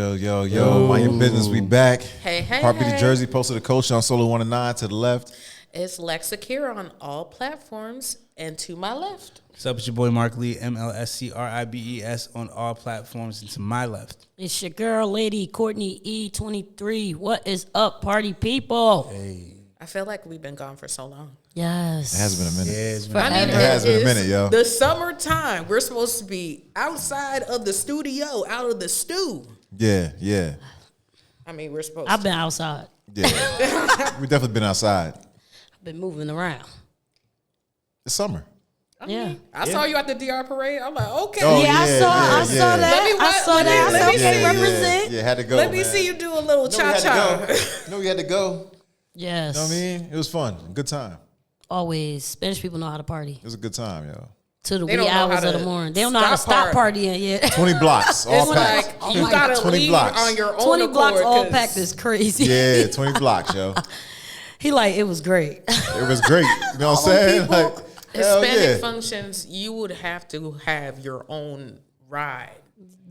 Yo. Mind your business. We back. Hey. Heartbeat of Jersey, posted the coach on Solo 1 and 9 to the left. It's Lex Akira on all platforms, and to my left. What's up? It's your boy Mark Lee, MLSCRIBES on all platforms, and to my left. It's your girl, Lady Courtney E23. What is up, party people? Hey. I feel like we've been gone for so long. Yes. It has been a minute. Yeah, it's been It has been a minute, yo. The summertime. We're supposed to be outside of the studio, out of the stew. Yeah. I mean, we're supposed I've to. been outside. Yeah. We definitely been outside. I've been moving around. It's summer. Yeah. I saw you at the DR parade. I'm like, okay. Oh, I saw that. Let me I see. represent. Yeah, had to go. Let me man. see you do a little cha-cha. No, we had to go. Yes. You know what I mean? It was fun. Good time. Always. Spanish people know how to party. It was a good time, yo. To the They wee don't know hours how of the to morning. They don't know how to stop partying yet. 20 blocks, all It's packed. like you gotta 20 leave blocks. on your own 20 blocks accord, all 'cause packed is crazy. Yeah, 20 blocks, yo. He like, it was great. It was great. You know what I'm saying? people- Like, hell Hispanic yeah. functions, you would have to have your own ride.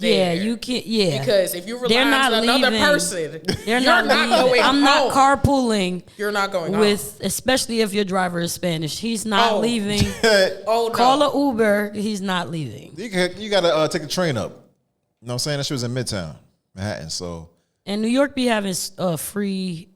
Yeah, there. you can't. Yeah. Because if you rely They're not on another leaving. person, They're you're not leaving. going I'm home. not carpooling You're not going home. with, especially if your driver is Spanish. He's not Oh. leaving. Oh, no. Call a Uber. He's not leaving. You got to take a train up. You know what I'm saying? That shit was in Midtown, Manhattan. So, And New York be having free.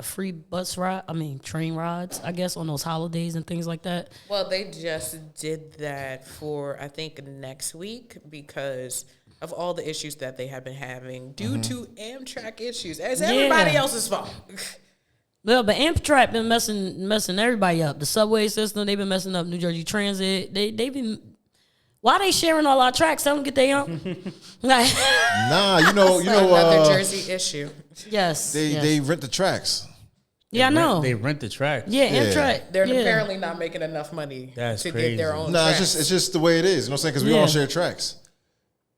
Free bus ride. I mean, train rides. I guess on those holidays and things like that. Well, they just did that for, I think, next week because of all the issues that they have been having due to Amtrak issues. It's everybody else's fault. Well, but Amtrak been messing everybody up. The subway system, they've been messing up New Jersey Transit. They been. Why they sharing all our tracks? Tell them get their own. Like, nah, you know, Another Jersey issue. yes. they rent the tracks. Yeah, I know. They rent the track. Yeah, Amtrak. They're yeah. apparently not making enough money That's to crazy. get their own Nah, tracks. it's just the way it is. You know what I'm saying? Because we Yeah. all share tracks.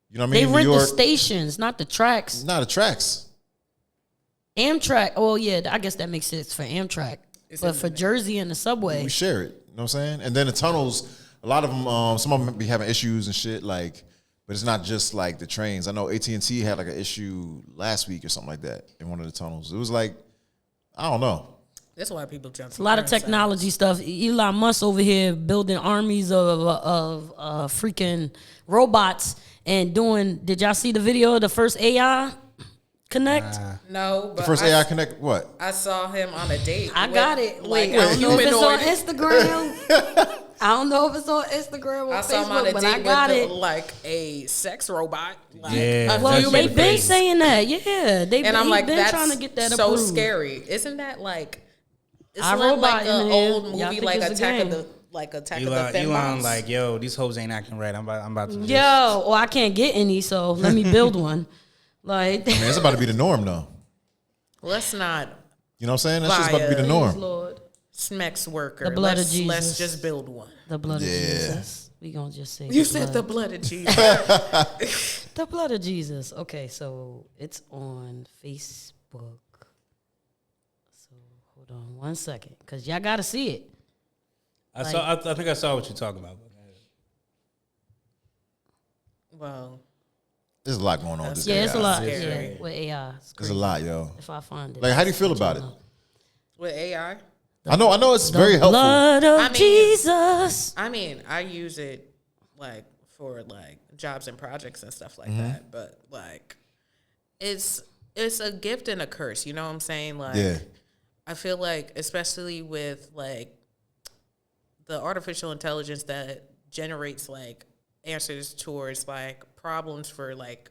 You know what I They mean? rent New the York, stations, not the tracks. nah, the tracks. Amtrak. Oh yeah, I guess that makes sense for Amtrak, but for Jersey and the subway, We share it. You know what I'm saying? And then the tunnels, a lot of them, some of them be having issues and shit. Like, but it's not just like the trains. I know AT&T had like an issue last week or something like that in one of the tunnels. It was like, I don't know. That's why people jump. it's a lot of technology stuff. Elon Musk over here building armies of freaking robots and doing. Did y'all see the video of the first AI Connect? No, but The first AI Connect, what? I saw him on a date. I with, got it. Like Wait, I don't know if it's on humanoid. Instagram. I don't know if it's on Instagram or I saw him on a Facebook, but date I got with it. like a sex robot. Like Yeah, a Well, human they've been face. saying that. Yeah, they've And I'm like, been that's trying to get that so approved. scary. Isn't that like? It's I not Robot like in an there. old Y'all movie think like it's a Attack of game. the Fem Elon, Moms. like, yo, these hoes ain't acting right. I'm about to. Yo, well, I can't get any, so let me build one. Like, Man, it's about to be the norm, though. Let's not You know what I'm saying? That's just about to be the norm. Lord, smex worker. The blood of Let's Jesus. just build one. the blood of Yeah. Jesus. We gonna just say You said the blood of Jesus. the blood of Jesus. Okay, so it's on Facebook. So hold on 1 second, cause y'all gotta see it. I saw. I think I saw what you're talking about. Well, There's a lot going on with this. Yeah, AI. it's a lot. Scary. Yeah, with AI, it's There's crazy. a lot, yo. If I find it, Like, how do you feel about it? with AI, I know it's very helpful. Blood of I mean- Jesus. I mean, I use it like for like jobs and projects and stuff like Mm-hmm. that. But like, it's a gift and a curse. You know what I'm saying? Like, Yeah. I feel like, especially with like the artificial intelligence that generates like answers towards like problems for like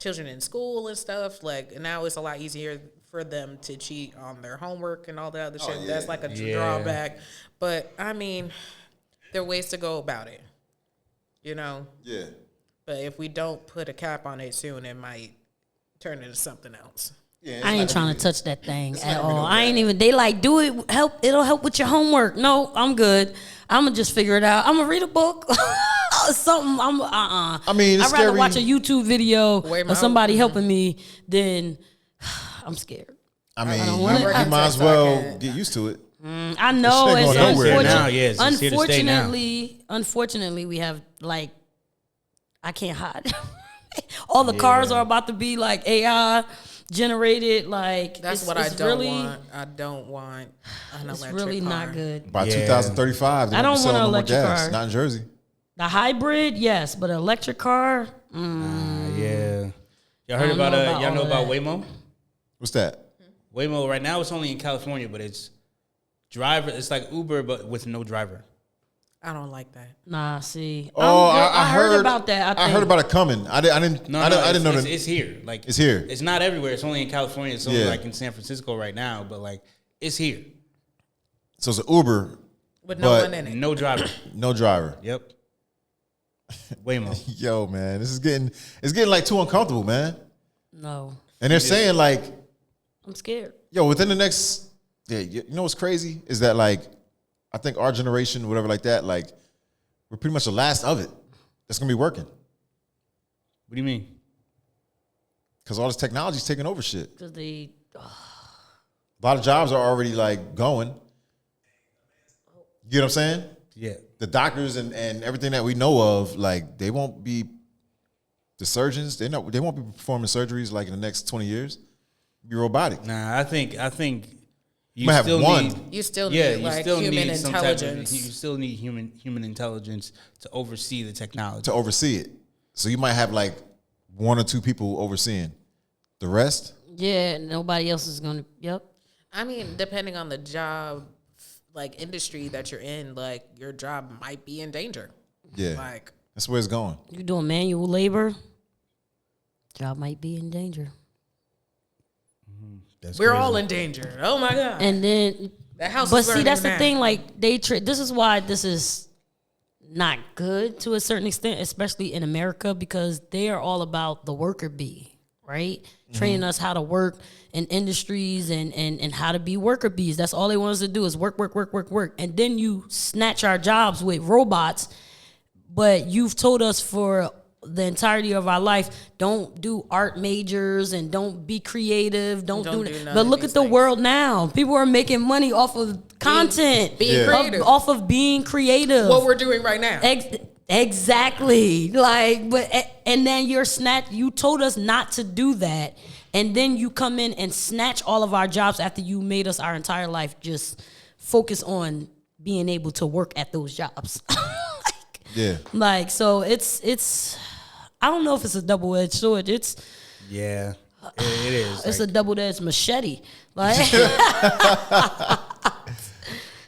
children in school and stuff. Like now it's a lot easier for them to cheat on their homework and all that other shit. yeah. That's like a Yeah. drawback. But I mean, there are ways to go about it, you know. Yeah. But if we don't put a cap on it soon, it might turn into something else. Yeah, I ain't trying to touch that thing not at gonna be all. no I ain't even. They like do it. It'll help with your homework. No, I'm good. I'm gonna just figure it out. I'm gonna read a book, something. I mean, it's I'd rather scary. watch a YouTube video Wait, my of somebody own- helping me than I'm scared. I mean, don't want it. you might as well get used to it. I know This it's shit going nowhere now. Yeah, it's here to stay now. unfortunately, we have like I can't hide. All the cars are about to be like AI generated. Like That's it's, what I it's don't really, want. I don't want an It's electric really car. not good. By Yeah. 2035, they I won't don't be selling want an no more electric gas. car. Not in Jersey. The hybrid, yes, but an electric car, Yeah. Y'all heard don't about know about y'all all know of about that. Waymo? What's that? Waymo right now it's only in California, but it's driver. It's like Uber, but with no driver. I don't like that. nah. See, Oh, I heard about that. I heard about it coming. I didn't No, I didn't know it's, that. it's here. Like It's here. It's not everywhere. It's only in California. It's only Yeah. like in San Francisco right now. But like it's here. So it's an Uber, With no But- one in it. No driver. no driver. Yep. Waymo. Yo, man, it's getting like too uncomfortable, man. No, And they're saying like, I'm scared. yo, within the next, you know what's crazy is that like, I think our generation, whatever like that, like, we're pretty much the last of it that's gonna be working What do you mean? because all this technology's taking over shit. Because they, A lot of jobs are already like going. You get what I'm saying? Yeah. The doctors and everything that we know of, like they won't be the surgeons. They won't be performing surgeries like in the next 20 years. Be robotic. Nah, I think you might have still one. need. You still Yeah, need you like still human need some type of. intelligence. You still need human intelligence to oversee the technology. To oversee it. So you might have like one or two people overseeing. The rest, yeah, nobody else is gonna. Yep. I mean, depending on the job, like industry that you're in, like your job might be in danger. yeah, Like that's where it's going. You doing manual labor, job might be in danger. That's we're crazy. all in danger. Oh my god, And then, that house. but is see, burning that's the down. thing. Like this is why this is not good to a certain extent, especially in America, because they are all about the worker bee, right? Training us how to work in industries and how to be worker bees. That's all they want us to do is work. And then you snatch our jobs with robots, but you've told us for the entirety of our life, don't do art majors and don't be creative, don't Don't do do that. none But of look these at the things. world now. People are making money off of content. being Yeah. creative. Off of being creative. What we're doing right now. Exactly. Like, but and then you told us not to do that, and then you come in and snatch all of our jobs after you made us our entire life just focus on being able to work at those jobs. Yeah, Like, so it's I don't know if it's a double-edged sword. It's Yeah, it is. a Like, double-edged machete. Like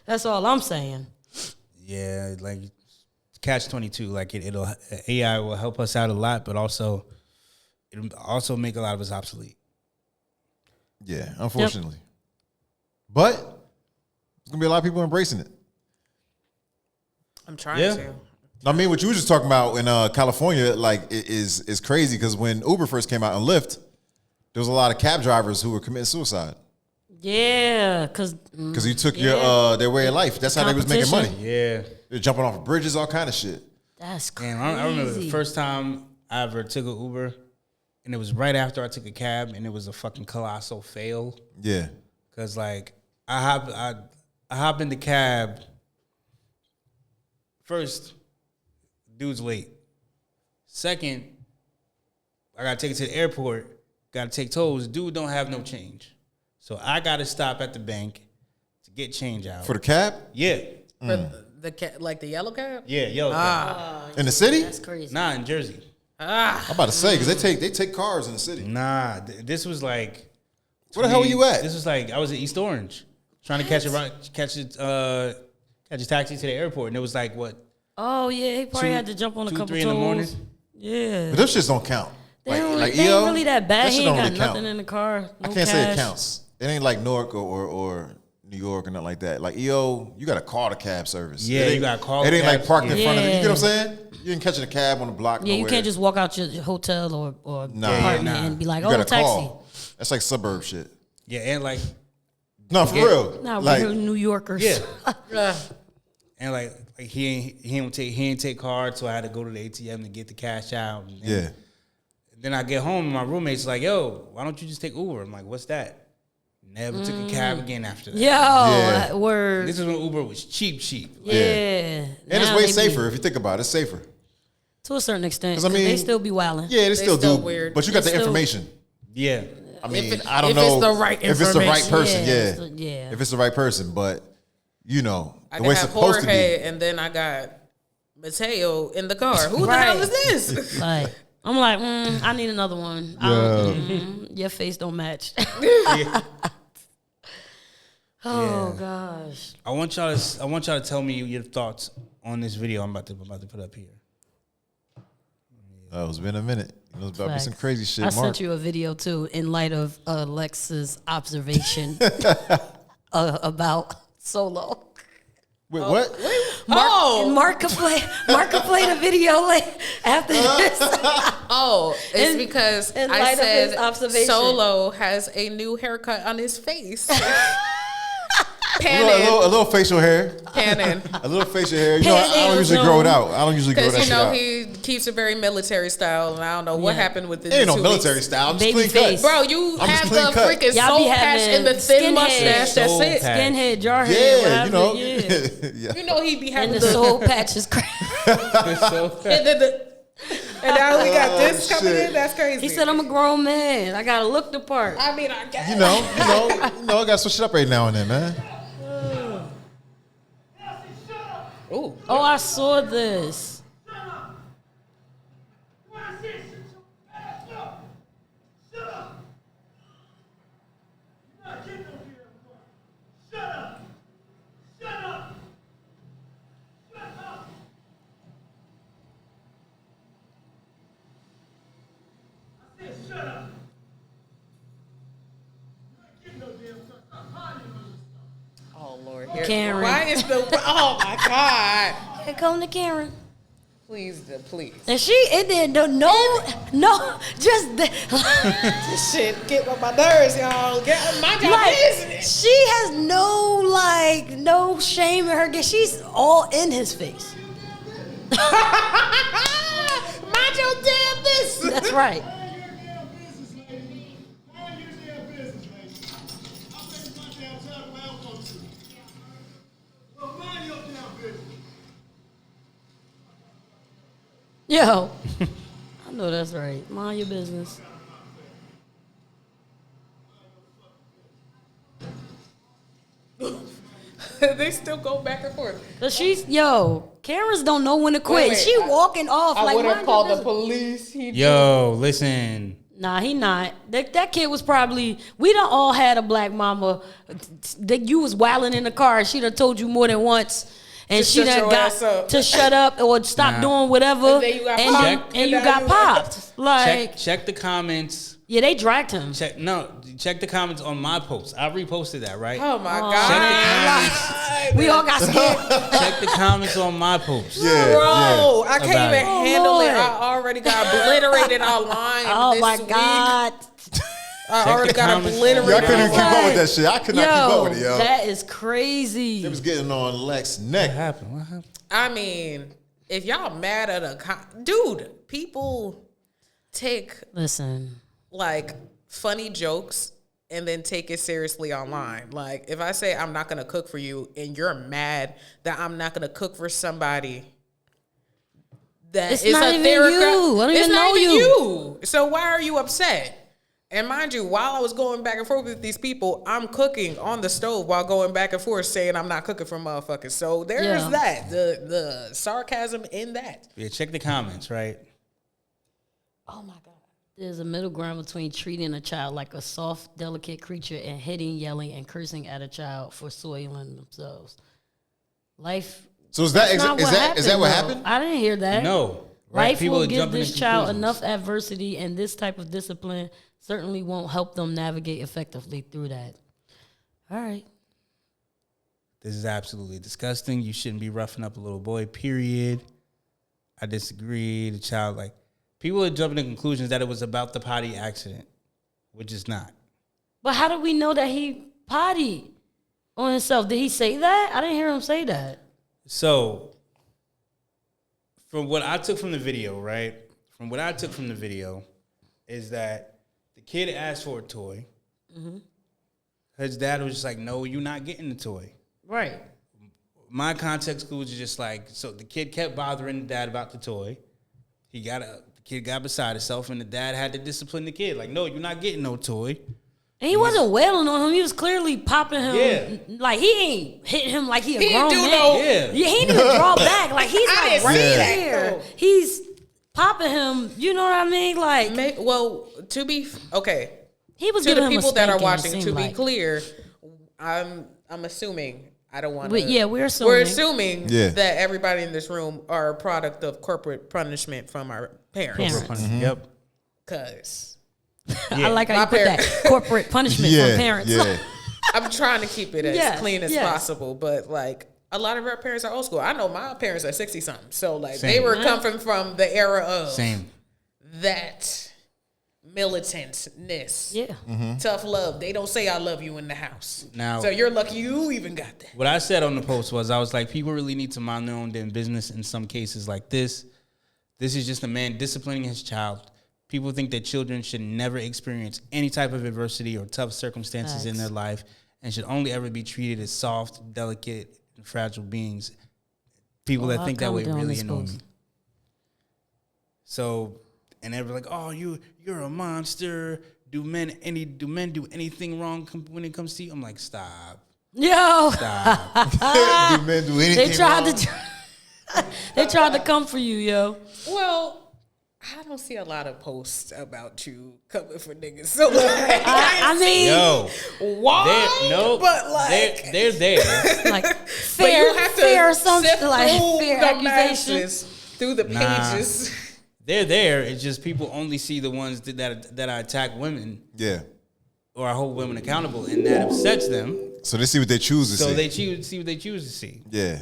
that's all I'm saying. yeah, like catch-22. Like it'll AI will help us out a lot, but also it'll also make a lot of us obsolete. yeah. Unfortunately, but there's gonna be a lot of people embracing it. I'm trying Yeah. to. I mean, what you were just talking about in California, like, is crazy because when Uber first came out and Lyft, there was a lot of cab drivers who were committing suicide Yeah, because because you took their way of life. That's how they was making money. Competition. Yeah. They're jumping off of bridges, all kind of shit. that's crazy. Damn, I remember the first time I ever took an Uber, and it was right after I took a cab, and it was a fucking colossal fail. Yeah, Cause like I hop in the cab. First, dude's late. Second, I gotta take it to the airport. Gotta take tolls. Dude don't have no change, so I gotta stop at the bank to get change out. for the cab Yeah, For like the yellow cab. yeah, yo, in the city. That's crazy. nah, in Jersey. I'm about to say because they take cars in the city. Nah, this was like. Where the hell were you at? This was like I was at East Orange, trying to catch a taxi to the airport, and it was like what? Oh yeah, he probably Two- had to jump on a 2, couple 3 in the morning. tolls. Yeah, But those shits don't count. they ain't EO, really that bad. that He shit ain't don't got really nothing count. in the car. I No can't say it cash. counts. It ain't like Newark or New York or nothing like that. Like EO, you got to call the cab service. Yeah, It ain't- you gotta call It the ain't like cab- parked in yeah. front of you. You get what I'm Yeah. saying? You ain't catching a cab on the block. Yeah, you nowhere. can't just walk out your hotel or Nah. apartment nah. and be like, You "Oh, gotta taxi." call. That's like suburb shit. Yeah, and like No, for Yeah. real. Nah, like, we're New Yorkers. yeah, Ugh. and like he ain't take cards, so I had to go to the ATM to get the cash out. And yeah. Then I get home and my roommate's like, "Yo, why don't you just take Uber?" I'm like, "What's that?" Never took a cab again after that. Yo, Yeah. word. This is when Uber was cheap. Yeah. And it's Now way they be- safer if you think about it. It's safer. To a certain extent, 'Cause I 'cause they mean, still be wilding. Yeah, they still still do. weird. But you got They the still- information. Yeah. I mean, If I don't if know it's the right if it's the right information. person. Yeah, Yeah, it's the- yeah. If it's the right person, but you know I the can way it's have supposed to Jorge, be. and then I got Mateo in the car. Who the Right. hell is this? Like, I'm like, I need another one. Your face don't match. Oh gosh. I want y'all to tell me your thoughts on this video I'm about to put up here. Oh, it's been a minute. It's about to be some Facts. crazy shit. I Mark. sent you a video too in light of Alexa's observation about Solo. Wait, what? Mark could play the video like after this. Oh, it's In- because in I light of his said observation. Solo has a new haircut on his face. A Panning. little facial hair. Panning. A little facial hair. You know, I don't usually grow it out. I don't usually grow that Because, shit out. he keeps it very military style, and I don't know what happened with it. It ain't no military style. I'm just Baby clean face. cut. Bro, you I'm just have clean the cut. freaking Y'all be soul patch having and the thin skinhead. mustache. That's Soul it. patch. Skinhead, jarhead, Yeah, whatever. you know. Yeah. Yeah. You know he be And having the the soul patch is crazy. and now we got this Oh, coming shit. in. That's crazy. He said, "I'm a grown man. I gotta look the part." I mean, I guess. You know, I gotta switch it up every now and then, man. Ooh. Oh, I saw this. Oh Lord. Here- Karen. Why is the? Oh my God. Here come the Karen. Please. And she, it did no, just the, This shit get on my nerves, y'all. Get my job like business. she has no shame in her game. She's all in his face. Mind your damn business. That's right. Yo, I know that's right. Mind your business. They still go back and forth. Cause Karens don't know when to quit. Wait. She walking off I like would have mind called your the business. police. Yo, listen. Nah, he not. That kid was probably. We done all had a black mama. That you was wilding in the car. She done told you more than once, and To she shut done your got ass up. to shut up or stop Nah. doing whatever. And then you got popped. and you And got now you- popped. Like Check the comments. yeah, they dragged him. Check the comments on my post. I reposted that, right? Oh my Check the God. comments. We all got scared. Check the comments on my post. Yeah, Bro, I can't About even it. Oh, handle it. Lord. I already got obliterated online. Oh this my week. God. I Check already the got comments. obliterated. Yeah, I couldn't even keep up with Right. that shit. I could not keep up with it, yo. That is crazy. It was getting on Lex's What neck. happened? What happened? I mean, if y'all mad at dude, people take Listen, like funny jokes and then take it seriously online. Like if I say I'm not gonna cook for you and you're mad that I'm not gonna cook for somebody that It's is not a even therapist, you. I don't it's even not know even you. you. So why are you upset? And mind you, while I was going back and forth with these people, I'm cooking on the stove while going back and forth saying I'm not cooking for motherfuckers. So there's Yeah. that. The sarcasm in that. Yeah, check the comments, right? oh my God. There's a middle ground between treating a child like a soft, delicate creature and hitting, yelling, and cursing at a child for soiling themselves. Life. So is that That's not is that what though. happened? I didn't hear that. No. Right? Life People will are give jumping this to child conclusions. enough adversity, and this type of discipline certainly won't help them navigate effectively through that. All right. This is absolutely disgusting. You shouldn't be roughing up a little boy, period. I disagree. The child, like, people are jumping to conclusions that it was about the potty accident, which is not. But how do we know that he potty on himself? Did he say that? I didn't hear him say that. So, from what I took from the video, right? From what I took from the video is that the kid asked for a toy. His dad was just like, no, you're not getting the toy. Right. My context clues is just like, so the kid kept bothering the dad about the toy. The kid got beside himself, and the dad had to discipline the kid. Like, no, you're not getting no toy. And he wasn't wailing on him. He was clearly popping him. Yeah. Like, he ain't hitting him like he a He grown ain't do man. no- Yeah. Yeah, he didn't even draw back. Like, he's I like didn't right see that, there. though. He's popping him. You know what I mean? Like, Well, to be okay, he was to giving the him people a that are spanking, it watching, seemed to be like. clear, I'm assuming. I don't want to. Yeah, we're assuming. We're assuming Yeah. that everybody in this room are a product of corporate punishment from our parents. Parents. Yep. Because I like how My you put that. Corporate punishment from parents. Yeah. I'm trying to keep it as Yes, clean as yes. possible, but like a lot of our parents are old school. I know my parents are 60 something, so like they Same. were coming from the era of Same. that militantness. Yeah. Tough love. They don't say I love you in the house. Now- so you're lucky you even got that. What I said on the post was, I was like, people really need to mind their own damn business in some cases like this. This is just a man disciplining his child. People think that children should never experience any type of adversity or tough circumstances in Facts. their life and should only ever be treated as soft, delicate, and fragile beings. People that I'll think that way comment on really this annoy post. me. So, and they're like, "Oh, you're a monster. Do men do anything wrong when it comes to you?" I'm like, "Stop, Yo. stop." Do men do anything They tried wrong? to they tried to come for you, yo. Well, I don't see a lot of posts about you coming for niggas. So like, I mean, Yo, why? But like, they're there. like but fair, you have to fair something sift like through fair the accusation. masses, through the Nah. pages. They're there. It's just people only see the ones that I attack women Yeah. or I hold women accountable, and that upsets them. So they see what they choose to So see. they see what they choose to see. Yeah.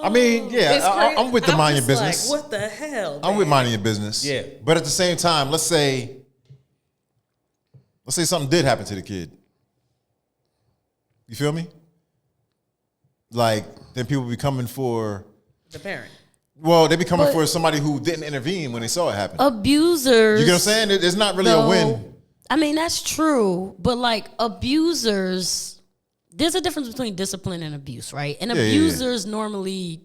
I mean, yeah, It's crazy. I'm with the I'm mind your just like, business. what the hell? I'm with man? minding your business. Yeah. But at the same time, let's say something did happen to the kid. You feel me? Like, then people be coming for, The parent. well, they be coming But- for somebody who didn't intervene when they saw it happen. Abusers. You get what I'm saying? It's not really a though- win. I mean, that's true, but like abusers, there's a difference between discipline and abuse, right? And Yeah, yeah, yeah. abusers normally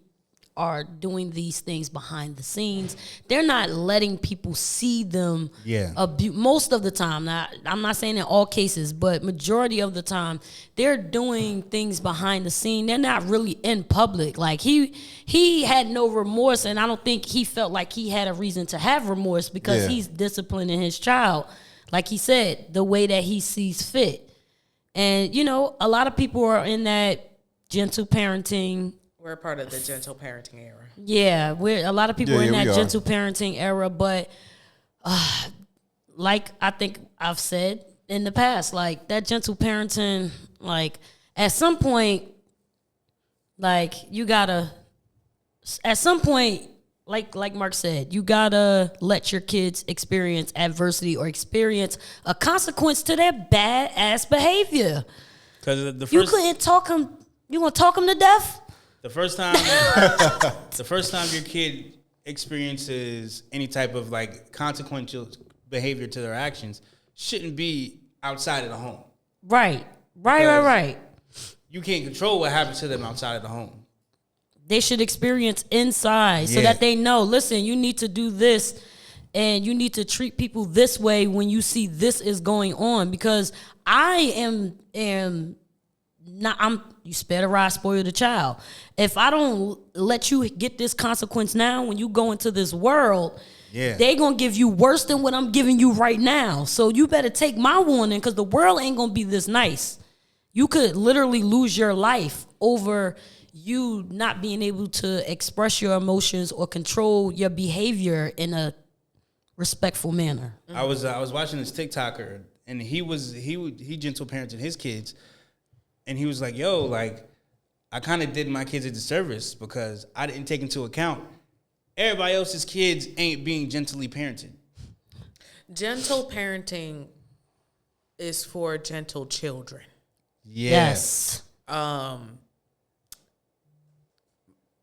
are doing these things behind the scenes. They're not letting people see them Yeah. abuse most of the time. Now, I'm not saying in all cases, but majority of the time, they're doing things behind the scene. They're not really in public. Like he had no remorse, and I don't think he felt like he had a reason to have remorse because Yeah. he's disciplining his child, like he said, the way that he sees fit. And you know, a lot of people are in that gentle parenting. We're part of the gentle parenting era. Yeah, a lot of people Yeah, are in yeah, that we are. gentle parenting era, but like I think I've said in the past, like that gentle parenting, like at some point, like you gotta, at some point, like Mark said, you gotta let your kids experience adversity or experience a consequence to their bad ass behavior. Because You couldn't talk them. You gonna talk them to death? the first time your kid experiences any type of like consequential behavior to their actions shouldn't be outside of the home. Right. You can't control what happens to them outside of the home. They should experience inside so Yeah. that they know, listen, you need to do this and you need to treat people this way when you see this is going on, because I am not, you spare the rod, spoil the child. If I don't let you get this consequence now, when you go into this world, Yeah. they gonna give you worse than what I'm giving you right now. So you better take my warning, because the world ain't gonna be this nice. You could literally lose your life over you not being able to express your emotions or control your behavior in a respectful manner. I was watching this TikToker, and he gentle parented his kids, and he was like, "Yo, like I kind of did my kids a disservice because I didn't take into account everybody else's kids ain't being gently parented." Gentle parenting is for gentle children. Yeah. Yes.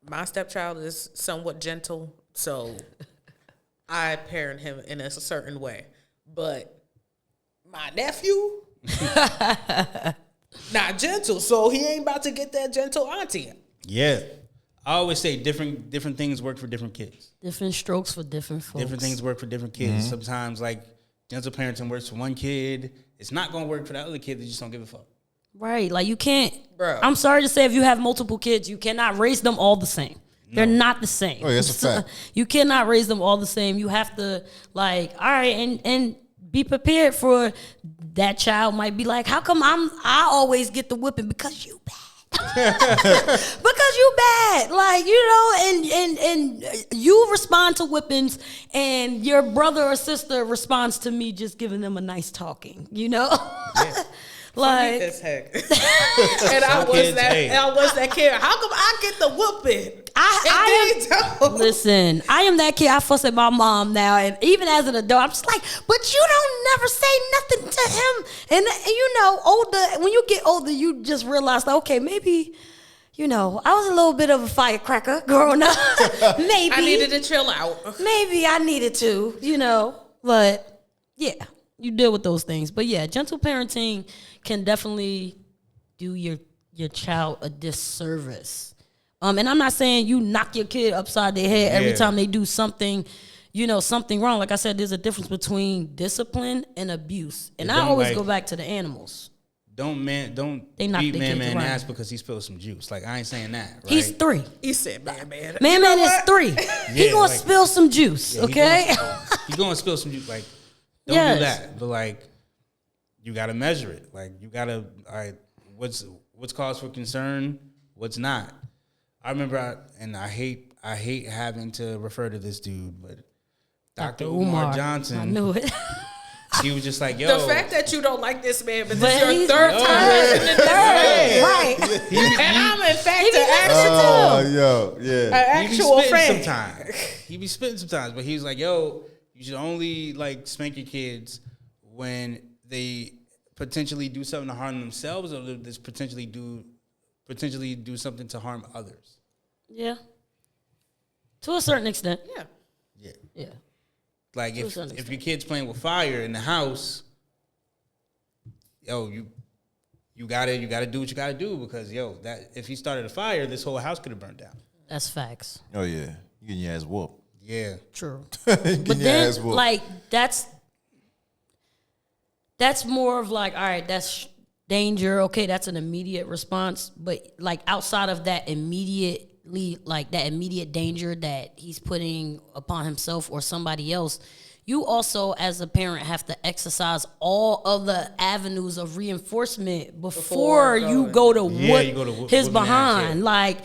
My stepchild is somewhat gentle, so I parent him in a certain way. But my nephew, not gentle, so he ain't about to get that gentle auntie. Yeah. I always say different things work for different kids. Different strokes for different folks. Different things work for different kids. Sometimes like gentle parenting works for one kid. It's not gonna work for the other kid that just don't give a fuck. Right. Like you can't. Bro. I'm sorry to say, if you have multiple kids, you cannot raise them all the same. They're not the same. Oh, yeah, that's a fact. You cannot raise them all the same. You have to like, all right, and be prepared for that child might be like, how come I always get the whipping? Because you bad. Because you bad. Like, you know, and you respond to whippings and your brother or sister responds to me just giving them a nice talking, you know? Yeah. Like, as heck. And I was that kid. How come I get the whooping? I am, listen, I am that kid. I fuss at my mom now, and even as an adult, I'm just like, but you don't never say nothing to him. And you know, when you get older, you just realize, like, okay, maybe, you know, I was a little bit of a firecracker growing up. Maybe I needed to chill out. Maybe I needed to, you know, but yeah, you deal with those things. But yeah, gentle parenting can definitely do your child a disservice. And I'm not saying you knock your kid upside their head every time they do something, you know, something wrong. Like I said, there's a difference between discipline and abuse. And I always go back to the animals. Don't They knock beat their man kids around. ass because he spilled some juice. Like, I ain't saying that, right? He's 3. He said, man. Man is 3. He Yeah, gonna like- spill some juice, okay? He's gonna spill some juice. Like, don't Yes. do that. But like, you gotta measure it. Like, you gotta, all right, what's cause for concern? What's not? I remember, I hate having to refer to this dude, but Dr. Umar Johnson. I knew it. He was just like, yo. The fact that you don't like this man, but But this is your he's- third Yo. time listening to this man. Right. And I'm in fact He be an listening actual, Yo, yeah. an He be actual spitting fan. sometimes. He be spitting sometimes, but he was like, yo, you should only like spank your kids when they potentially do something to harm themselves or this potentially do something to harm others. Yeah. To a certain extent. Yeah. Yeah. Yeah. Like To a certain if extent. your kid's playing with fire in the house, yo, you gotta do what you gotta do because that if he started a fire, this whole house could have burned down. That's facts. Oh yeah, you getting your ass whooped. Yeah. True. Getting But your ass then, whooped. like, that's more of like, all right, that's danger. Okay, that's an immediate response. But like outside of that immediately, like that immediate danger that he's putting upon himself or somebody else, you also, as a parent, have to exercise all other avenues of reinforcement before you go to Yeah, you whoop go to whoop- his whooping ass, behind. yeah. Like,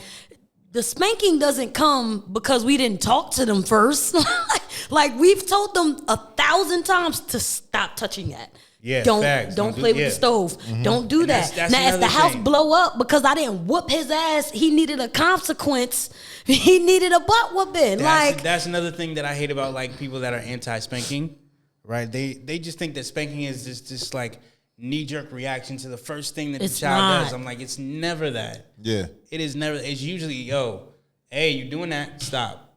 the spanking doesn't come because we didn't talk to them first. Like, we've told them 1,000 times to stop touching that. Yeah, don't facts. don't Don't do- play with yeah. the stove. Don't do And that. that's Now, if the another house thing. blow up because I didn't whoop his ass, he needed a consequence. He needed a butt whooping. That's another thing that I hate about like people that are anti-spanking, right? They just think that spanking is just like knee-jerk reaction to the first thing that It's the child not. does. I'm like, it's never that. yeah, It is never. It's usually, yo, hey, you doing that? Stop.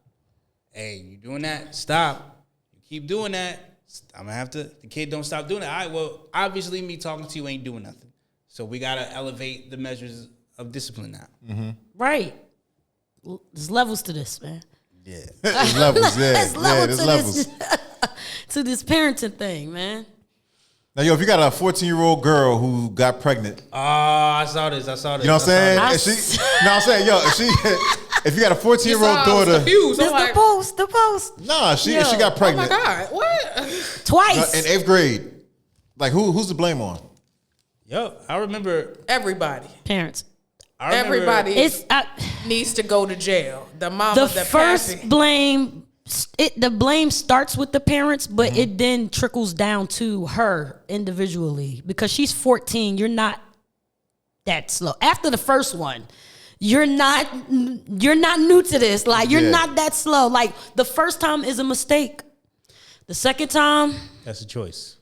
Hey, you doing that? Stop. You keep doing that. I'm gonna have to. The kid don't stop doing it. All right. Well, obviously, me talking to you ain't doing nothing. So we gotta elevate the measures of discipline now. right. There's levels to this, man. Yeah. there's levels. Yeah, There's yeah, levels there's to levels. this to this parenting thing, man. Now, yo, if you got a 14-year-old girl who got pregnant, Oh, I saw this. you know what I'm saying? I If she, no, I'm saying, yo, if you got a 14-year-old daughter, Confused. This I'm like, the post. nah, if she Yo. got oh my pregnant God, what? Twice. in 8th grade, like who's to blame on? Yo, I remember. Everybody. Parents. I remember Everybody It's needs to go to jail. The mama, the the first pappy. blame. The blame starts with the parents, but it then trickles down to her individually because she's 14. You're not that slow. After the first one, you're not new to this. Like, you're Yeah. not that slow. Like, the first time is a mistake. The second time, That's a choice.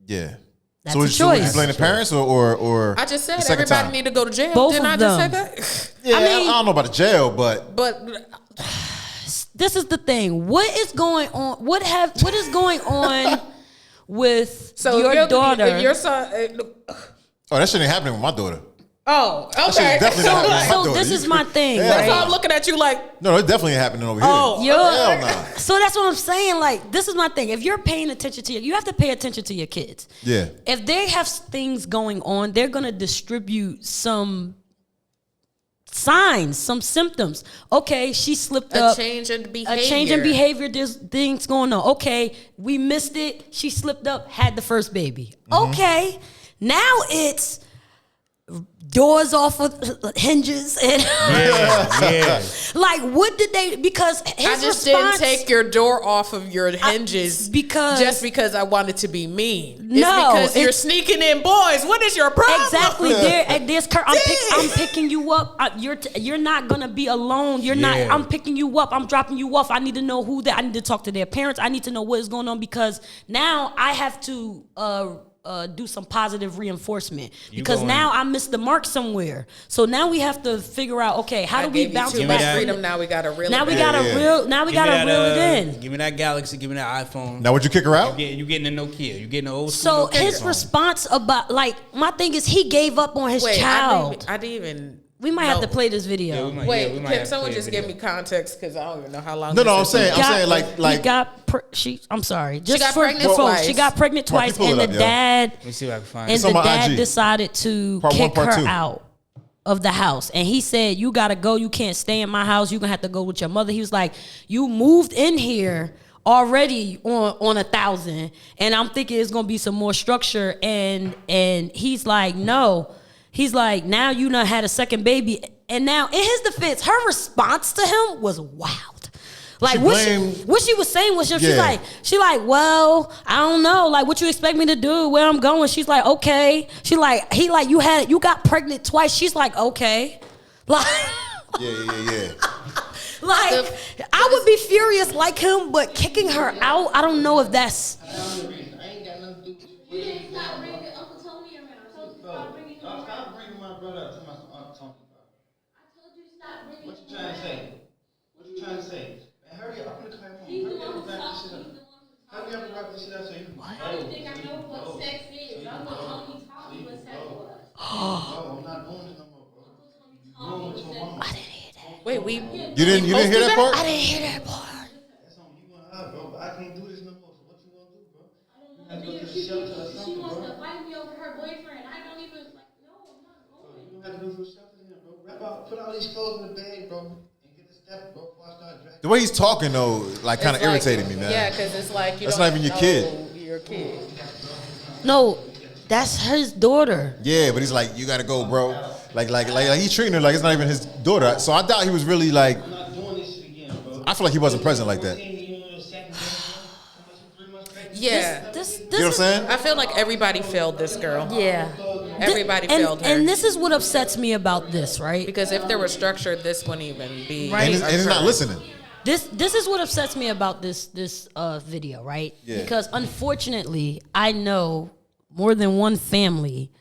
Yeah. That's so a would you choice. blame the parents or I just said the second everybody time? need to go to jail. Both Didn't of I just say them. that? Yeah, I mean- don't know about the jail, but But this is the thing. What is going on? What is going on with so your if daughter? if your son, oh, that shit ain't happening with my daughter. Oh, That shit okay. definitely not happening. So My daughter, this you- is my thing, Hell That's why right? I'm looking at you like, No, it definitely ain't happening over here. Oh, Hell nah. So that's what I'm saying. Like, this is my thing. If you're paying attention to you have to pay attention to your kids. Yeah. If they have things going on, they're gonna distribute some signs, some symptoms. Okay, she slipped a up. change in behavior. A change in behavior. There's things going on. Okay, we missed it. She slipped up, had the first baby. Okay, now it's doors off of hinges and Yeah. like, what did they? Because his I just response, didn't take your door off of your hinges because- just because I wanted to be mean. No, it's because you're it's- sneaking in boys. What is your problem? Exactly. I'm picking you up. You're not gonna be alone. You're not. Yeah. I'm picking you up. I'm dropping you off. I need to know who that. I need to talk to their parents. I need to know what is going on because now I have to do some positive reinforcement because going- now I missed the mark somewhere. So now we have to figure out. Okay, how I do we gave you bounce too me much that. back? freedom. Now we got to reel Now it we back. gotta Yeah. reel. Now we gotta reel it in. Give me that Galaxy. Give me that iPhone. Now, would you kick her out? You getting a Nokia. You getting an old So school Nokia his phone. response about like my thing is he gave up on his Wait, child. I didn't even. We might have to know. play this video. Yeah, we might- Wait, we might can have to someone play a just give me video. context? Because I don't even know how long. No, this I'm is. saying, He got I'm sorry. Just got for pregnant folks, twice. she got pregnant Mark, you twice, pull and it the up, yo. dad Let me see if I can find and it. It's on the my dad IG. decided to Part one, kick part her two. out of the house. And he said, "You gotta go. You can't stay in my house. You're gonna have to go with your mother." He was like, "You moved in here already on 1,000, and I'm thinking it's gonna be some more structure." And he's like, "No." He's like, "Now you done had a second baby." And now, in his defense, her response to him was wild. Like She blamed- what she was saying was just, Yeah. she like, well, I don't know, like what you expect me to do, where I'm going. She's like, okay. She like, he like, you got pregnant twice. She's like, okay. Like, Yeah. like I would be furious like him, but kicking her out, I don't know if that's. I ain't got nothing to do with You didn't stop bringing Uncle Tony around. I told you to stop bringing him around. Stop bringing my brother up to my Uncle Tony, bro. I told you to stop bringing What him you trying to around. say? What you trying to say? Man, hurry up. I'm gonna come home. He's the Hurry one up who and wrap talks. this shit He's up. the one who talks. Hurry up and wrap this shit up so you can go. How do you think I know what sex is? Uncle Tony taught me what sex was. No, I'm not doing this no more, bro. Uncle Tony You taught going me with what your sex mama. Wait, we. You didn't hear that part? I didn't hear that part. That's on you and her, bro. But I can't do this no more. So what you gonna do, bro? You I gotta go don't to know. the shelter or She something, wants to bro. fight me over her boyfriend. I don't even like. No, I'm not going. You don't have to go to the shelter then, bro. Wrap out, put all these clothes in the bag, bro, and get the step, bro. Before I start dragging. The way he's talking though, like, kind of it's like- irritated me, man. Yeah, because it's like you That's don't not even your know kid. Your kid. No, that's his daughter. Yeah, but he's like, you gotta go, bro. Like he's treating her like it's not even his daughter. So I doubt he was really like. I'm not doing this shit again, bro. I feel like he wasn't present like that. Yeah, This You know what I'm saying? I feel like everybody failed this girl. Yeah. Everybody and, failed her. And this is what upsets me about this, right? Because if there was structure, this wouldn't even be. Right. And he's not listening. This is what upsets me about this video, right? Yeah. Because unfortunately, I know more than one family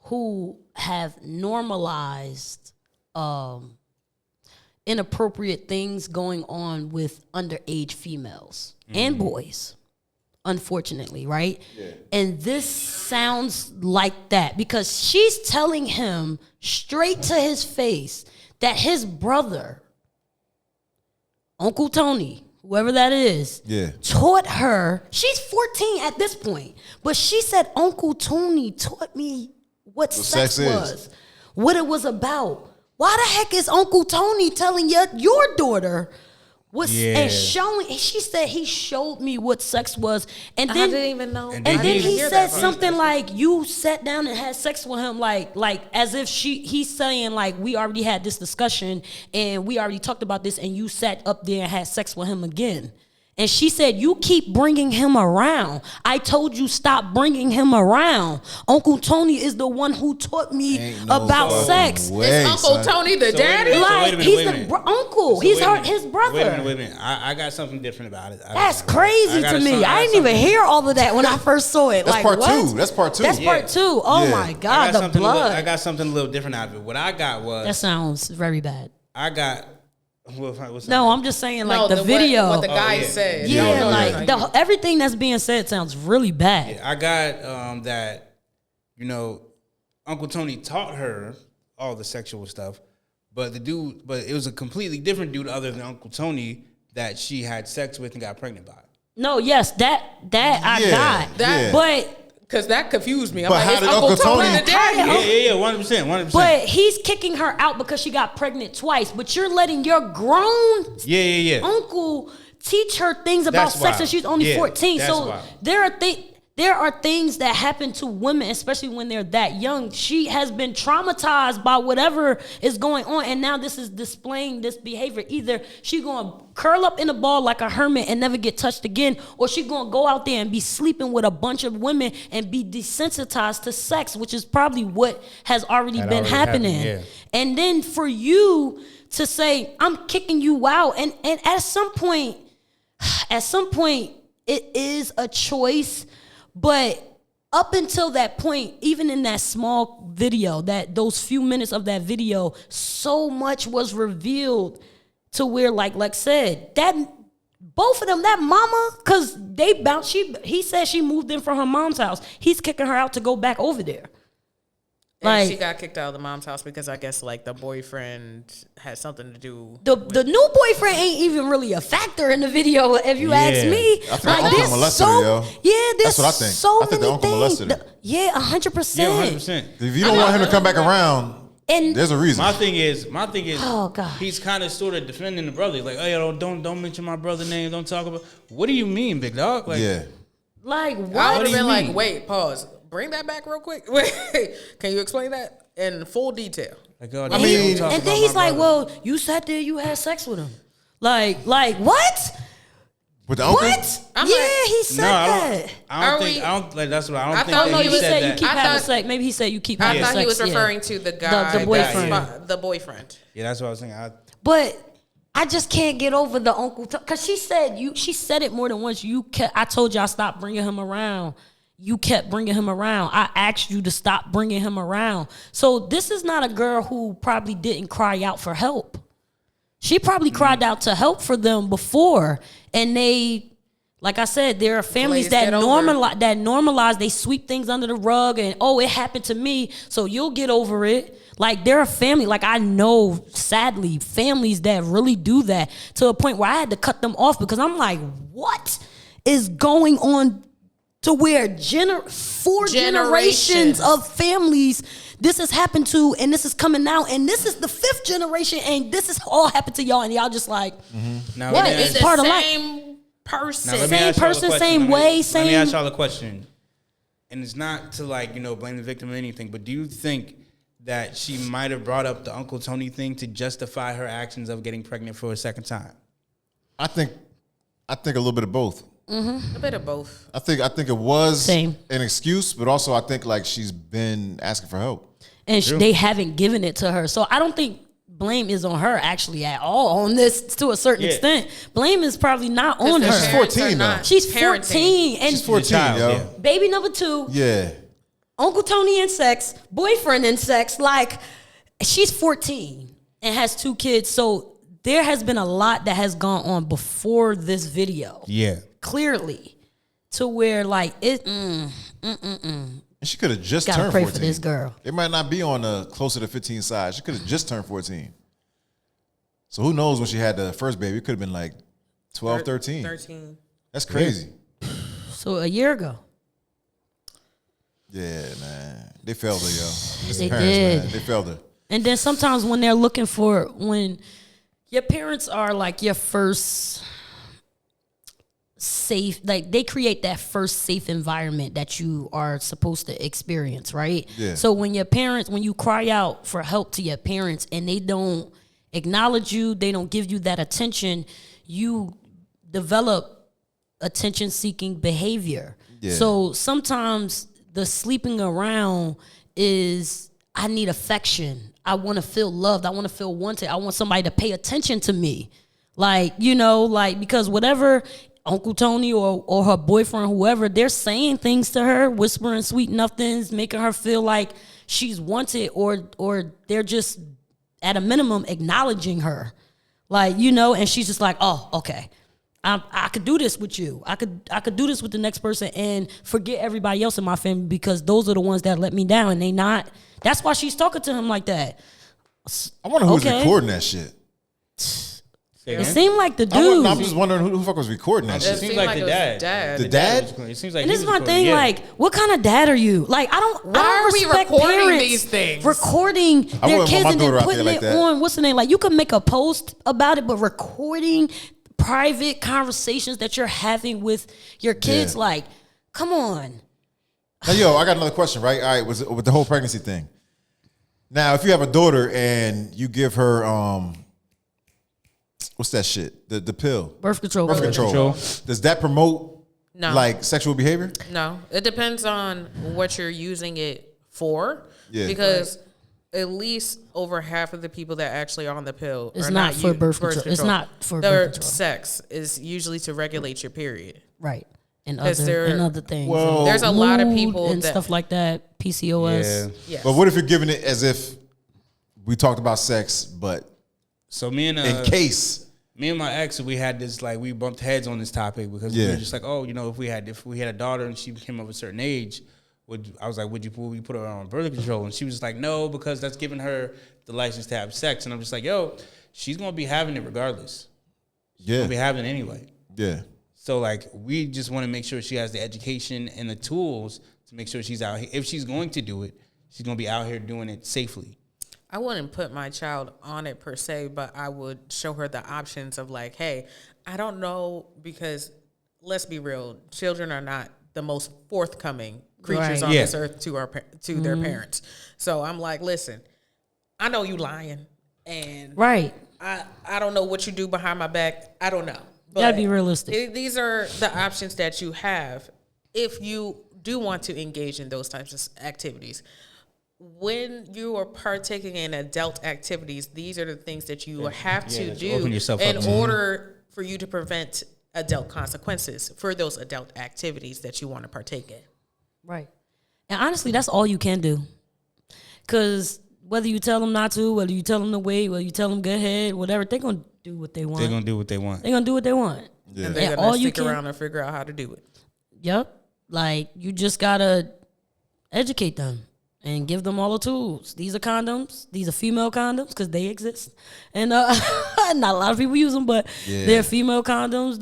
who have normalized inappropriate things going on with underage females and boys. Unfortunately, right? Yeah. And this sounds like that because she's telling him straight to his face that his brother, Uncle Tony, whoever that is, Yeah. taught her. She's 14 at this point, but she said Uncle Tony taught me what sex sex is. was, what it was about. Why the heck is Uncle Tony telling your daughter what's and showing? And she said he showed me what sex was, and I then didn't even know. And and I then didn't he hear said that part. something like, "You sat down and had sex with him," like as if he's saying like, "We already had this discussion and we already talked about this, and you sat up there and had sex with him again." And she said, "You keep bringing him around. I told you stop bringing him around. Uncle Tony is the one who taught me Ain't no about fucking sex." way, Is Uncle son. Tony the So wait a daddy? minute, so Like wait a minute, he's wait a the minute. uncle. So He's wait a minute. his brother. Wait a minute. I got something different about it. That's crazy to me. I didn't even hear all of that when I first saw it. That's like, part what? two. That's part two. That's Yeah. part two. Oh Yeah. my God, the blood. I got something a little different out of it. What I got was That sounds very bad. I got. What's No, I'm just saying, like No, the video. What the guy yeah. said. yeah, No, like everything that's being said sounds really bad. I got that. Uncle Tony taught her all the sexual stuff. But it was a completely different dude other than Uncle Tony that she had sex with and got pregnant by. No, yes, that I Yeah, got. yeah. But Because that confused me. I'm But like, how is did Uncle Uncle Tony Tony- the daddy? Yeah, 100%. but he's kicking her out because she got pregnant twice. But you're letting your grown Yeah. uncle teach her things about That's sex wild. and she's only Yeah, 14. that's So wild. there are things that happen to women, especially when they're that young. She has been traumatized by whatever is going on, and now this is displaying this behavior. Either she gonna curl up in a ball like a hermit and never get touched again, or she gonna go out there and be sleeping with a bunch of women and be desensitized to sex, which is probably what has already Had been already happening. happened, yeah. And then for you to say, I'm kicking you out, and at some point, it is a choice. But up until that point, even in that small video, those few minutes of that video, so much was revealed to where, like said, that both of them, that mama, because they bounced. He said she moved in from her mom's house. He's kicking her out to go back over there. And she Like got kicked out of the mom's house because I guess like the boyfriend had something to do. the new boyfriend ain't even really a factor in the video, if you ask Yeah. me. I think the Like uncle there's molested her, yo. there's That's what I think. so I think the many uncle things. molested her. Yeah, 100%. Yeah, 100%. If you don't want him to come back around, And there's a reason. My thing is, Oh, God. he's kind of sort of defending the brother. He's like, hey, don't mention my brother's name. Don't talk about. What do you mean, big dog? Like, Yeah. like I what? would do have you been like, mean? wait, pause. Bring that back real quick. Wait, can you explain that in full detail? Like, oh, I don't mean- talk And then about he's my like, brother. well, you sat there, you had sex with him. Like what? With the uncle? What? I'm yeah, like- he said No, that. I don't Are think. we- I don't like. That's what I don't I think thought that No, he you was- said said you that. keep I having thought- sex. Maybe he said you keep I having thought sex. he was yeah. referring to the guy, the boyfriend. the boyfriend. Yeah, that's what I was thinking. But I just can't get over the uncle because she said it more than once. I told y'all stop bringing him around. You kept bringing him around. I asked you to stop bringing him around. So this is not a girl who probably didn't cry out for help. She probably cried out to help for them before, and they, like I said, there are families Glazed that it over. normalize. They sweep things under the rug, and it happened to me, so you'll get over it. Like there are family, like I know, sadly, families that really do that to a point where I had to cut them off because I'm like, what is going on? To where four generations of families this has happened to, and this is coming out, and this is the 5th generation, and this has all happened to y'all, and y'all just like, Now, What? let me It's ask- The part of life. same person. now, let me Same ask y'all a person, question. same Let me- way, Let me same- ask y'all a question, and it's not to blame the victim or anything, but do you think that she might have brought up the Uncle Tony thing to justify her actions of getting pregnant for a second time? I think a little bit of both. A bit of both. I think it was Same. an excuse, but also I think like she's been asking for help. and they haven't given it to her. So I don't think blame is on her actually at all on this to a certain Yeah. extent. Blame is probably not on The her. She's parents 14 are though. not She's parenting. 14 and She's 14, child, yo. yeah. baby number 2. Yeah. Uncle Tony in sex, boyfriend in sex. Like, she's 14 and has 2 kids. So there has been a lot that has gone on before this video. Yeah. Clearly. To where, like, And she could have just Gotta turned pray 14. for this girl. It might not be on the closer to 15 side. She could have just turned 14. So who knows when she had the first baby? It could have been like 12, 13. 13. That's crazy. so a year ago. Yeah, man. They failed her, yo. It's They the parents, did. man. They failed her. And then sometimes when they're looking for, when your parents are like your first safe, like they create that first safe environment that you are supposed to experience, right? Yeah. So when you cry out for help to your parents and they don't acknowledge you, they don't give you that attention, you develop attention seeking behavior. Yeah. So sometimes the sleeping around is, I need affection. I want to feel loved. I want to feel wanted. I want somebody to pay attention to me. Like, because whatever Uncle Tony or her boyfriend, whoever, they're saying things to her, whispering sweet nothings, making her feel like she's wanted, or they're just at a minimum acknowledging her. Like, and she's just like, oh, okay. I could do this with you. I could do this with the next person and forget everybody else in my family because those are the ones that let me down, and That's why she's talking to him like that. I wonder who's Okay. recording that shit. Say It again? seemed like the I'm dude. just wondering who the fuck was recording that It shit. seems seemed like like the it was dad. dad. The dad? It seems like And he this is was my recording, thing. yeah. Like, what kind of dad are you? Like, I don't. Why I don't are we respect recording parents these things? recording I their wouldn't want kids my and daughter then out there putting like it that. on. What's the name? Like, you can make a post about it, but recording private conversations that you're having with your kids, Yeah. like, come on. Now, yo, I got another question, right? All right, with the whole pregnancy thing. Now, if you have a daughter and you give her, what's that shit? The pill, Birth control. birth control. Does that promote No. like sexual behavior? No, it depends on what you're using it for. Yeah. Because at least over half of the people that actually are on the pill It's are not for u- birth control. It's not for Their birth control. sex is usually to regulate your period. Right. And 'Cause other things. Well, There's a lot of Mood people and that stuff like that. PCOS. Yeah. Yes. But what if you're giving it as if we talked about sex, but So me and in case? me and my ex, we had this like we bumped heads on this topic because we Yeah. were just like, oh, you know, if we had a daughter and she became of a certain age, would we put her on birth control? And she was like, no, because that's giving her the license to have sex. And I'm just like, yo, she's gonna be having it regardless. She'll Yeah, be having it anyway. yeah. So like we just want to make sure she has the education and the tools to make sure she's out here. If she's going to do it, she's gonna be out here doing it safely. I wouldn't put my child on it per se, but I would show her the options of like, hey, I don't know, because let's be real, children are not the most forthcoming creatures Right. on Yeah. this earth to their parents. So I'm like, listen, I know you lying, and Right. I don't know what you do behind my back. I don't know. Gotta be realistic. These are the options that you have if you do want to engage in those types of activities. When you are partaking in adult activities, these are the things that you have to just do open yourself in up. order for you to prevent adult consequences for those adult activities that you want to partake in. Right. And honestly, that's all you can do. Because whether you tell them not to, whether you tell them to wait, whether you tell them go ahead, whatever, they're going to do what they want. They're gonna do what they want. They're going to do what they want. Yeah. And they're And going all to you stick can- around and figure out how to do it. Yep. Like, you just got to educate them and give them all the tools. These are condoms. These are female condoms because they exist. And not a lot of people use them, but Yeah. they're female condoms.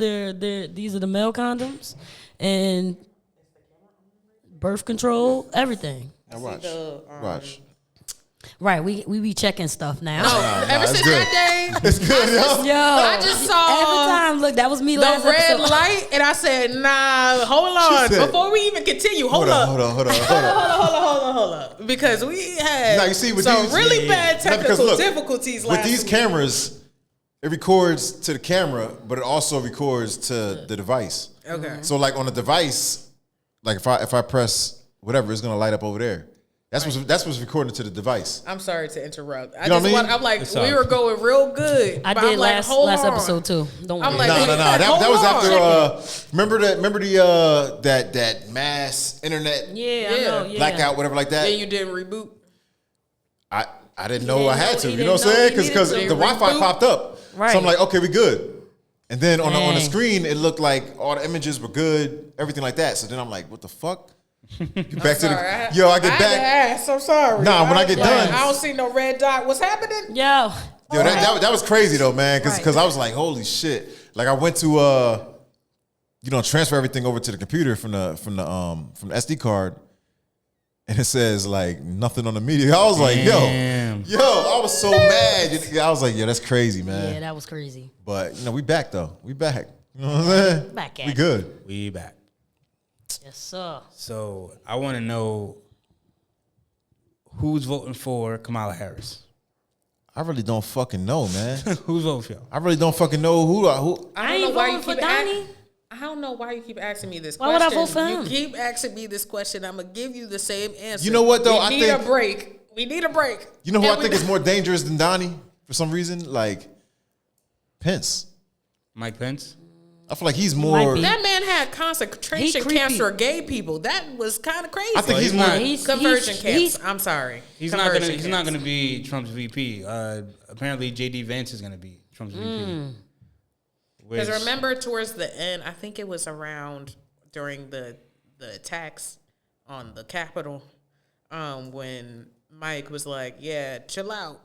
These are the male condoms. And birth control, everything. Now watch. the, Watch. Right, we be checking stuff now. Ever it's since good. that day, It's good, yo. Yo, I just saw every time. Look, that was me last the red episode. light, and I said, "Nah, hold on." said- Before we even continue, hold Hold up, on, hold on. hold up, because we had Now, you see, with some these- really bad No, because technical look, difficulties With last these week. cameras, it records to the camera, but it also records to the device. Okay. So like on the device, like if I press whatever, it's gonna light up over there. That's what's recording to the device. I'm sorry to interrupt. I You know just what I want. mean? I'm like, It's we all were right. going real good. I but did I'm like, last hold on. episode too. Don't worry. I'm like, No. That hold was on. after. Remember the that mass internet yeah, I Yeah. know. Yeah. blackout, whatever like that. Then you didn't reboot. I didn't know didn't I had know- to. he You know what I'm didn't know saying? he Because needed the to. Wi-Fi Reboot. popped up. Right. So I'm like, okay, we good. And then on the Dang. screen, it looked like all the images were good, everything like that. So then I'm like, what the fuck? Get back to the Sorry, yo. I had get to back. ask. I'm sorry. Nah, when I get was like, done- I don't see no red dot. What's happening? Yo. Yo, that was crazy though, man. Right. Because I was like, holy shit. Like I went to transfer everything over to the computer from the SD card, and it says like nothing on the media. I was like, Damn. yo, I was so mad. I was like, yo, that's crazy, man. Yeah, that was crazy. But we back though. We back. You know what I'm saying? Back at We it. good. We back. Yes, sir. So I want to know who's voting for Kamala Harris. I really don't fucking know, man. Who's voting for y'all? I really don't fucking know who. I I don't ain't know why you voting for keep Donnie. I don't know why you keep asking me this Why question. would I vote for him? You keep asking me this question. I'm gonna give you the same answer. You know what, though? We I need think- a break. We need a break. You know who And I think is more dangerous than Donnie for some reason? Like Pence. Mike Pence? I feel like he's might more. be. That man had concentration He creepy. camps for gay people. That was kind of crazy. I think he's he's more. not- conversion camps. he's- I'm sorry. He's not Conversion gonna camps. be Trump's VP. Apparently JD Vance is gonna be Trump's VP. Because remember, towards the end, I think it was around during the attacks on the Capitol, when Mike was like, "Yeah, chill out.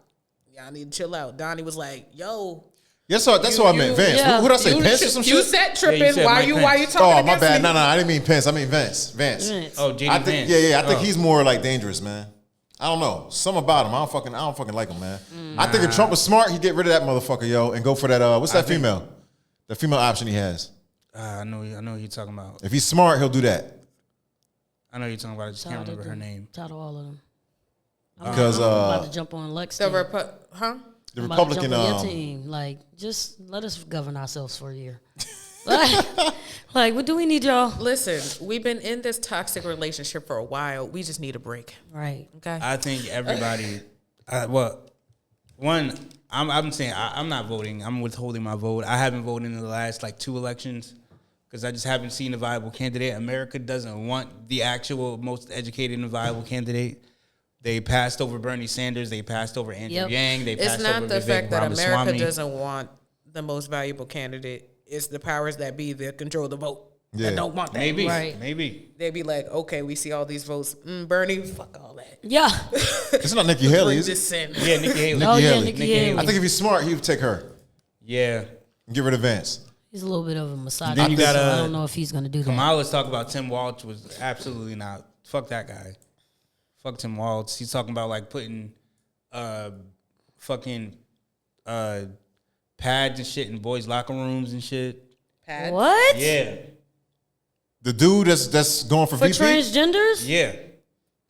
Y'all need to chill out." Donnie was like, "Yo, That's what I meant. Vance. yeah. Who did I say? you, Pence or some you shit? said Yeah, tripping. you said why Mike you Pence. talking Oh, my against bad. me?" No, I didn't mean Pence. I mean Vance. Vince. Oh, JD I think, Vance. I think Oh. he's more like dangerous, man. I don't know. Something about him. I don't fucking like him, man. I think if Trump was smart, he'd get rid of that motherfucker, yo, and go for that. What's that female? The female option he has. I know who you're talking about. If he's smart, he'll do that. I know who you're talking about. I just can't Shout out remember to her name. Shout out to all of them. Because I'm about to jump on Lex. The team. huh? the I'm about to Republican, jump on your team. Like, just let us govern ourselves for a year. like, what do we need, y'all? Listen, we've been in this toxic relationship for a while. We just need a break. Right. Okay. I think everybody. I'm saying I'm not voting. I'm withholding my vote. I haven't voted in the last like 2 elections because I just haven't seen a viable candidate. America doesn't want the actual most educated and viable candidate. They passed over Bernie Sanders. They passed over Andrew Yep. Yang. They It's passed not over the Vivek fact that America Ramaswamy. doesn't want the most valuable candidate. It's the powers that be that control the vote Yeah. that don't want that. Maybe, Right. maybe. They be like, okay, we see all these votes. Bernie, fuck all that. Yeah. it's not Nikki Haley, Bring is it? this in. Yeah, Nikki Haley. Oh, yeah, Haley. Nikki Haley. I think if he's smart, he would take her Yeah. and get rid of Vance. He's a little bit of a misogynist. Then you got, so I don't know if he's going to do that. Kamala's talking about Tim Walz was absolutely not. Fuck that guy. Fuck Tim Walz. He's talking about like putting fucking pads and shit in boys' locker rooms and shit. Pat. What? Yeah. The dude that's going for For VP? transgenders? Yeah.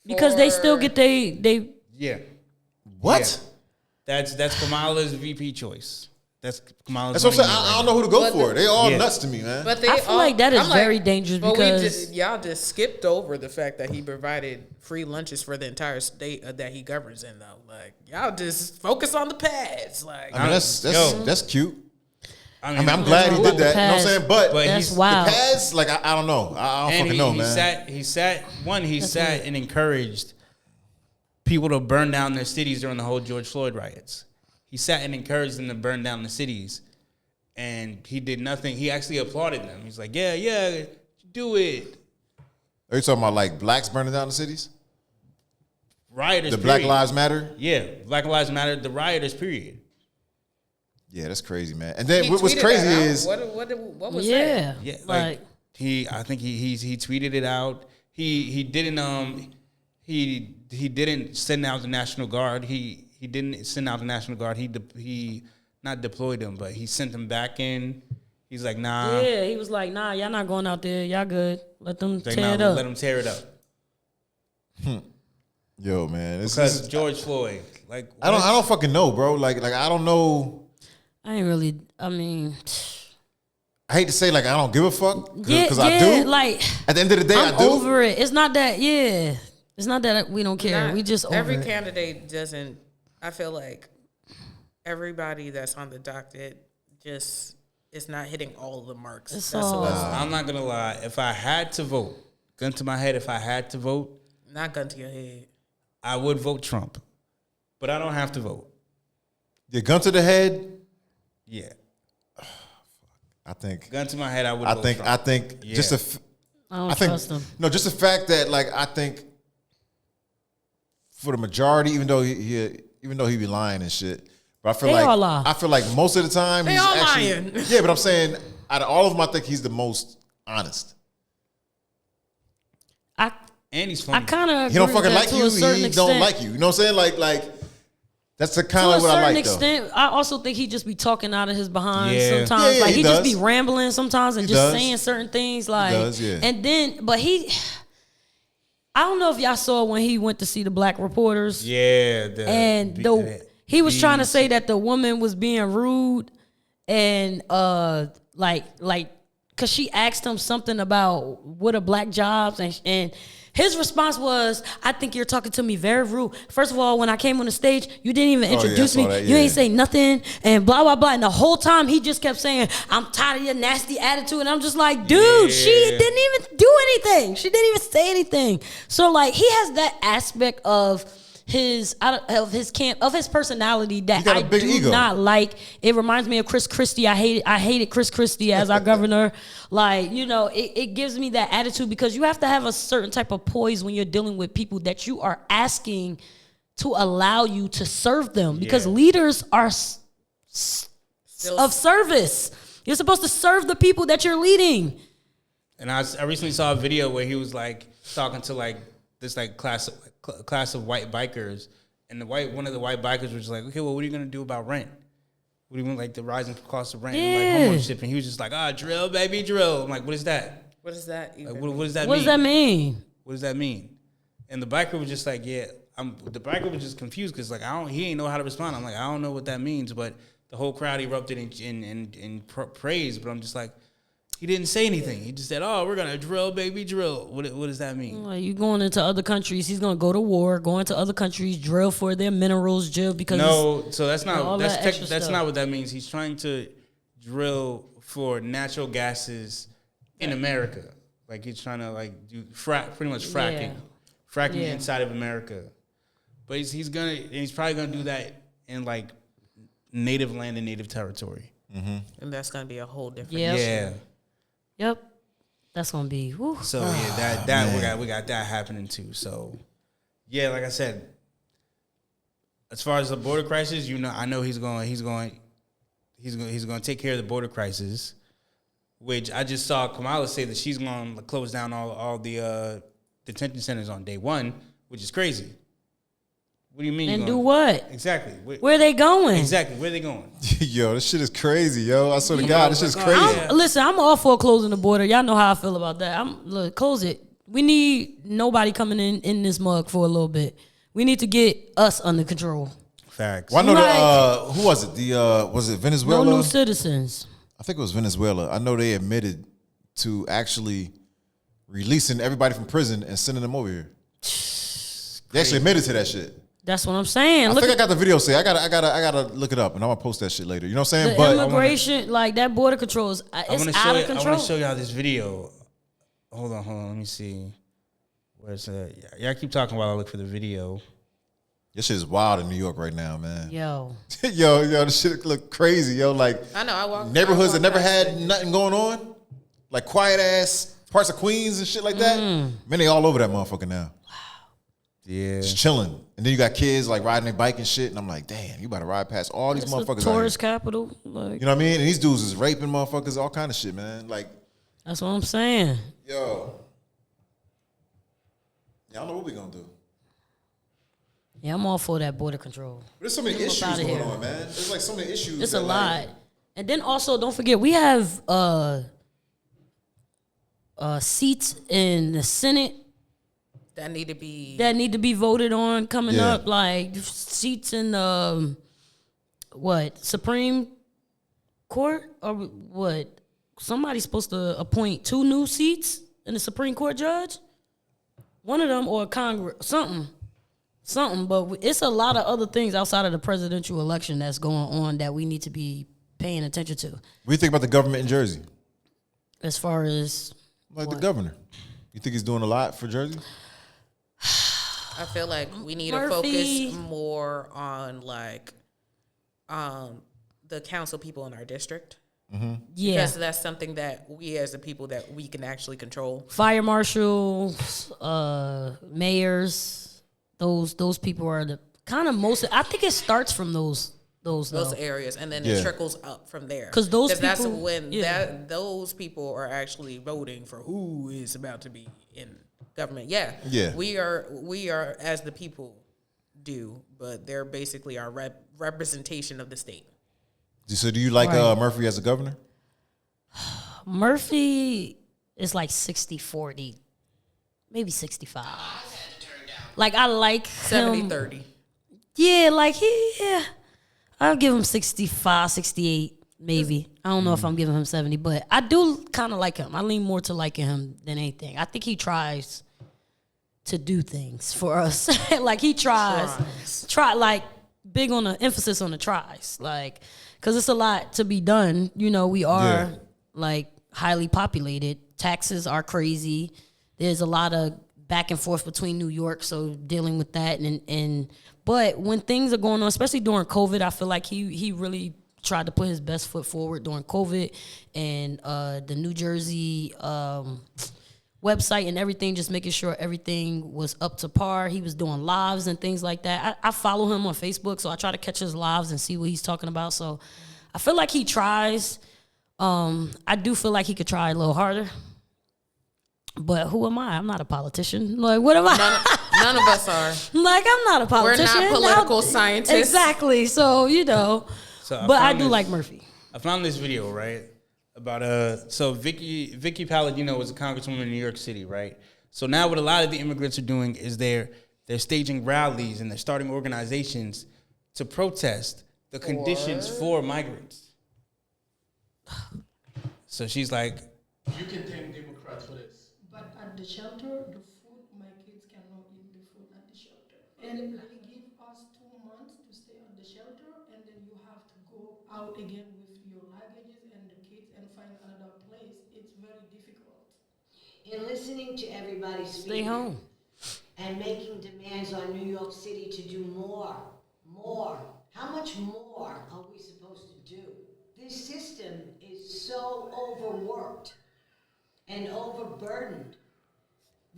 Because they still get they Yeah. What? Yeah. That's Kamala's VP choice. That's Kamala's. That's what I'm saying. running mate I right don't know who to go But for. They all Yeah. nuts to me, man. But they I feel all, like that is I'm very dangerous but because- y'all just skipped over the fact that he provided free lunches for the entire state that he governs in, though. Like, y'all just focus on the pads. Like, I mean, that's cute. I I mean, I'm glad he Ooh, did the that. You know what I'm pads. saying? But But that's he's- wild. the pads, like, I don't know. I don't and fucking know, he man. He sat weird. and encouraged people to burn down their cities during the whole George Floyd riots. He sat and encouraged them to burn down the cities, and he did nothing. He actually applauded them. He's like, yeah, do it. Are you talking about like blacks burning down the cities? Rioters. The Black period. Lives Matter? Yeah, Black Lives Matter. The rioters. Period. Yeah, that's crazy, man. And then he what's tweeted crazy that out. is what was that? yeah. Yeah, Like, I think he tweeted it out. He didn't send out the National Guard. He didn't send out the National Guard. He not deployed them, but he sent them back in. He's like, nah. yeah, he was like, nah, y'all not going out there. Y'all good. Let them Like, tear nah, it up. let them tear it up. yo, man. Because George Floyd, like, I don't fucking know, bro. Like I don't know. I ain't really, I mean, I hate to say like I don't give a fuck yeah, because yeah, I do. like, At the end of the day, I'm I do. over it. It's not that, yeah. It's not that we don't care. Not- We just over every it. candidate doesn't. I feel like everybody that's on the docket just is not hitting all of the marks. It's That's all- what I'm not gonna lie. If I had to vote, gun to my head, if I had to vote, not gun to your head. I would vote Trump. But I don't have to vote. Your gun to the head. Yeah, I think. gun to my head, I would. I vote think. Trump. I think. Yeah. Just a. I don't I think trust them. no, just the fact that like I think for the majority, even though he be lying and shit, but I feel They like all lie. I feel like most of the time They he's all actually lying. yeah. But I'm saying out of all of them, I think he's the most honest. And he's I funny. kind of He don't fucking like to you. a certain He extent. don't like you. You know what I'm saying? Like that's the kind To a of what I certain like though. extent, I also think he just be talking out of his behind Yeah. sometimes. Yeah, like he he just does. be rambling sometimes and He just does. saying certain things. Like, does, yeah. and then, but I don't know if y'all saw when he went to see the black reporters. Yeah, And he was trying to say that the woman was being rude and like because she asked him something about what are black jobs and his response was, I think you're talking to me very rude. First of all, when I came on the stage, you didn't even yeah, I introduce saw me. that, You yeah. ain't say nothing and blah, blah, blah. And the whole time he just kept saying, I'm tired of your nasty attitude. And I'm just like, dude, she didn't even do anything. She didn't even say anything. So like he has that aspect of his personality that got a I big do ego. not like. It reminds me of Chris Christie. I hated Chris Christie as our governor. Like, you know, it gives me that attitude because you have to have a certain type of poise when you're dealing with people that you are asking to allow you to serve them because Yeah. leaders are of service. You're supposed to serve the people that you're leading. And I recently saw a video where he was like talking to like this like class of white bikers, and one of the white bikers was like, okay, well, what are you gonna do about rent? What do you want, like the rising cost of rent and Yeah. like homeownership? And he was just like, drill, baby, drill. I'm like, what is that? What is that? Like, Even? what does that What mean? does that mean? What does that mean? And the biker was just like, yeah. The biker was just confused because like he ain't know how to respond. I'm like, I don't know what that means, but the whole crowd erupted in praise. But I'm just like, he didn't say anything. He just said, "Oh, we're gonna drill, baby, drill." What does that mean? Like, you going into other countries? He's gonna go to war, go into other countries, drill for their minerals, drill because No, so that's all not that extra that's stuff. not what that means. He's trying to drill for natural gases in America. Like he's trying to like do pretty much fracking, fracking Yeah. inside of America. But he's probably gonna do that in like native land and native territory. And that's gonna be a whole different. Yep. Yeah. Yep. That's gonna be. Whew. So yeah, that we got that happening too. So yeah, like I said, as far as the border crisis, I know he's going to take care of the border crisis. Which I just saw Kamala say that she's going to close down all the detention centers on day one, which is crazy. What do you mean? And you're do gonna- what? Exactly. Where are they going? Exactly. Where are they going? Yo, this shit is crazy, yo. I swear to God, this shit is crazy. Yeah. Listen, I'm all for closing the border. Y'all know how I feel about that. Look, close it. We need nobody coming in this mug for a little bit. We need to get us under control. Facts. Well, I know Like- who was it? Was it No Venezuela? new citizens. I think it was Venezuela. I know they admitted to actually releasing everybody from prison and sending them over here. They actually admitted to that shit. That's what I'm saying. I Look think I at got the video. Say I gotta look it up, and I'm gonna post that shit later. You know what I'm saying? the But immigration, like that border control is I it's want to out show of you. I control. want to show y'all this video. Hold on. Let me see. Where's that? Y'all keep talking while I look for the video. this shit is wild in New York right now, man. Yo, yo, this shit look crazy, yo. Like I know. I walk neighborhoods that never past had it. nothing going on, like quiet ass parts of Queens and shit like that. Man, they all over that motherfucker now. Yeah. Just chilling. And then you got kids like riding their bike and shit. And I'm like, damn, you about to ride past all these it's a motherfuckers out tourist here. capital. Like You know what I mean? And these dudes is raping motherfuckers, all kind of shit, man. Like, that's what I'm saying. yo. Y'all know what we gonna do. Yeah, I'm all for that border control. But there's so many Get 'em up issues outta going here. on, man. There's like so many issues. It's a that, lot. like, And then also don't forget we have seats in the Senate That need to be. that need to be voted on coming Yeah. up, like seats in Supreme Court or what? Somebody's supposed to appoint 2 new seats in the Supreme Court judge. One of them or Congress, something. But it's a lot of other things outside of the presidential election that's going on that we need to be paying attention to. What do you think about the government in Jersey? As far as Like the governor. You think he's doing a lot for Jersey? I feel like we need to Murphy. focus more on like, the council people in our district. yeah, Because that's something that we as the people that we can actually control. fire marshals, mayors, those people are the kind of most. I think it starts from those Those though. areas, and then Yeah. it trickles up from there. 'Cause those that's people- when yeah. those people are actually voting for who is about to be in government. Yeah, Yeah. We are as the people do, but they're basically our representation of the state. So do you like Right. Murphy as a governor? Murphy is like 60-40, maybe 65. Like I like 70-30. Yeah, like I'll give him 65, 68, maybe. I don't know if I'm giving him 70, but I do kind of like him. I lean more to liking him than anything. I think he tries to do things for us. Like he tries. Like big on the emphasis on the tries. Like, cause it's a lot to be done. You know, we are Yeah. like highly populated. Taxes are crazy. There's a lot of back and forth between New York, so dealing with that and but when things are going on, especially during COVID, I feel like he really tried to put his best foot forward during COVID and the New Jersey website and everything, just making sure everything was up to par. He was doing lives and things like that. I follow him on Facebook, so I try to catch his lives and see what he's talking about. So I feel like he tries. I do feel like he could try a little harder. But who am I? I'm not a politician. Like, what am I? None of us are. Like, I'm not a We're politician. not political scientists. Exactly. So, you know. So But I found do this- like Murphy. I found this video, right? About so Vicky Palladino was a congresswoman in New York City, right? So now what a lot of the immigrants are doing is they're staging rallies and they're starting organizations to protest the conditions for migrants. So she's like, You can thank Democrats for this. But at the shelter, the food, my kids cannot eat the food at the shelter. And they give us 2 months to stay at the shelter, and then you have to go out again with your luggages and the kids and find another place. It's very difficult. In listening to everybody speak Stay home. and making demands on New York City to do more. How much more are we supposed to do? This system is so overworked and overburdened.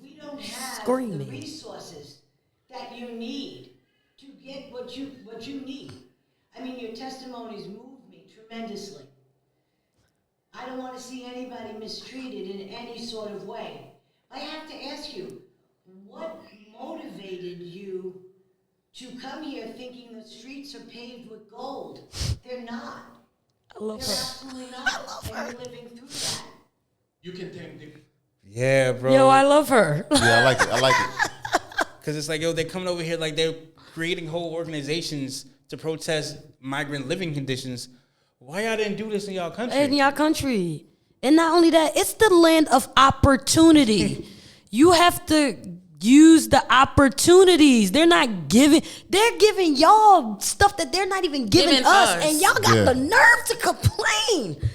We don't have Screaming. the resources that you need to get what you need. I mean, your testimonies move me tremendously. I don't want to see anybody mistreated in any sort of way. I have to ask you, what motivated you to come here thinking the streets are paved with gold? They're not. I love They're her. absolutely not. And you're living through that. You can thank them. yeah, bro. Yo, I love her. Yeah, I like it. I like it. Because it's like, yo, they're coming over here like they're creating whole organizations to protest migrant living conditions. Why y'all didn't do this in y'all country? In your country. And not only that, it's the land of opportunity. You have to use the opportunities. They're giving y'all stuff that they're not even giving us. And y'all got the nerve to complain.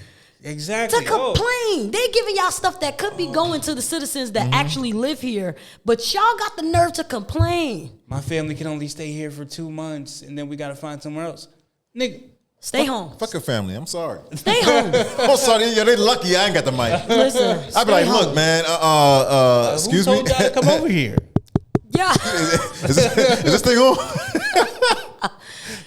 Exactly. To complain. They're giving y'all stuff that could be going to the citizens that actually live here. But y'all got the nerve to complain. My family can only stay here for 2 months, and then we got to find somewhere else. Nigga, Stay home. Fuck your family. I'm sorry. Stay home. I'm sorry. Yeah, they lucky I ain't got the mic. Listen. I'd be like, look, man. Excuse who me. told y'all to come over here? Yeah. Is this thing on?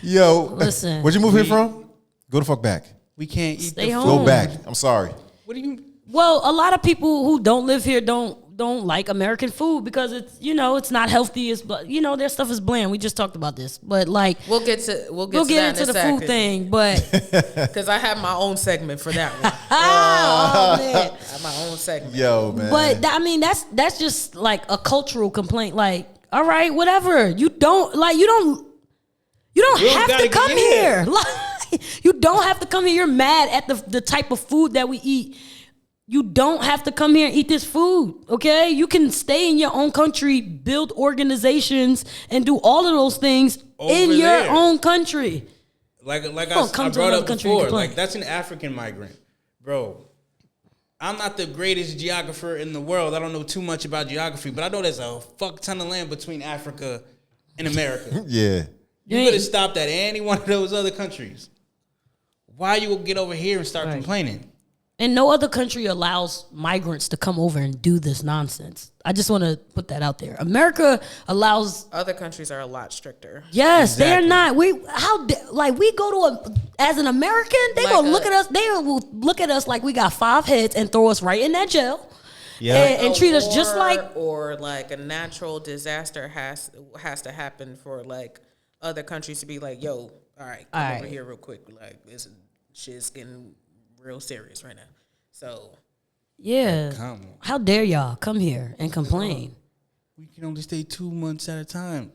Yo, Listen. Where'd you move here from? Go the fuck back. We can't eat Stay the home. food. Go back. I'm sorry. What do you... Well, a lot of people who don't live here don't like American food because it's it's not healthy. It's their stuff is bland. We just talked about this, but like We'll get to that into in a the food second. thing. But Because I have my own segment for that one. oh man. I have my own segment. Yo, man. But that's just like a cultural complaint. Like, all right, whatever. You don't have gotta to come get here. Like, you don't have to come here. You're mad at the type of food that we eat. You don't have to come here and eat this food, okay? You can stay in your own country, build organizations, and do all of those things in Over your there. own country. Like Don't come I to brought another up country and before, complain. like that's an African migrant. Bro, I'm not the greatest geographer in the world. I don't know too much about geography, but I know there's a fuck ton of land between Africa and America. yeah. You could have stopped at any one of those other countries. Why you get over here and start complaining? And no other country allows migrants to come over and do this nonsense. I just want to put that out there. America allows. Other countries are a lot stricter. Yes, they're Exactly. not. We go to as an American, they Like gonna a- look at us. They will look at us like we got 5 heads and throw us right in that jail. Yeah. and treat us just War like. or like a natural disaster has to happen for like other countries to be like, yo, all right, come All over right. here real quick. Like this shit's getting real serious right now. So Yeah. Come on. How dare y'all come here and complain? We can only stay 2 months at a time.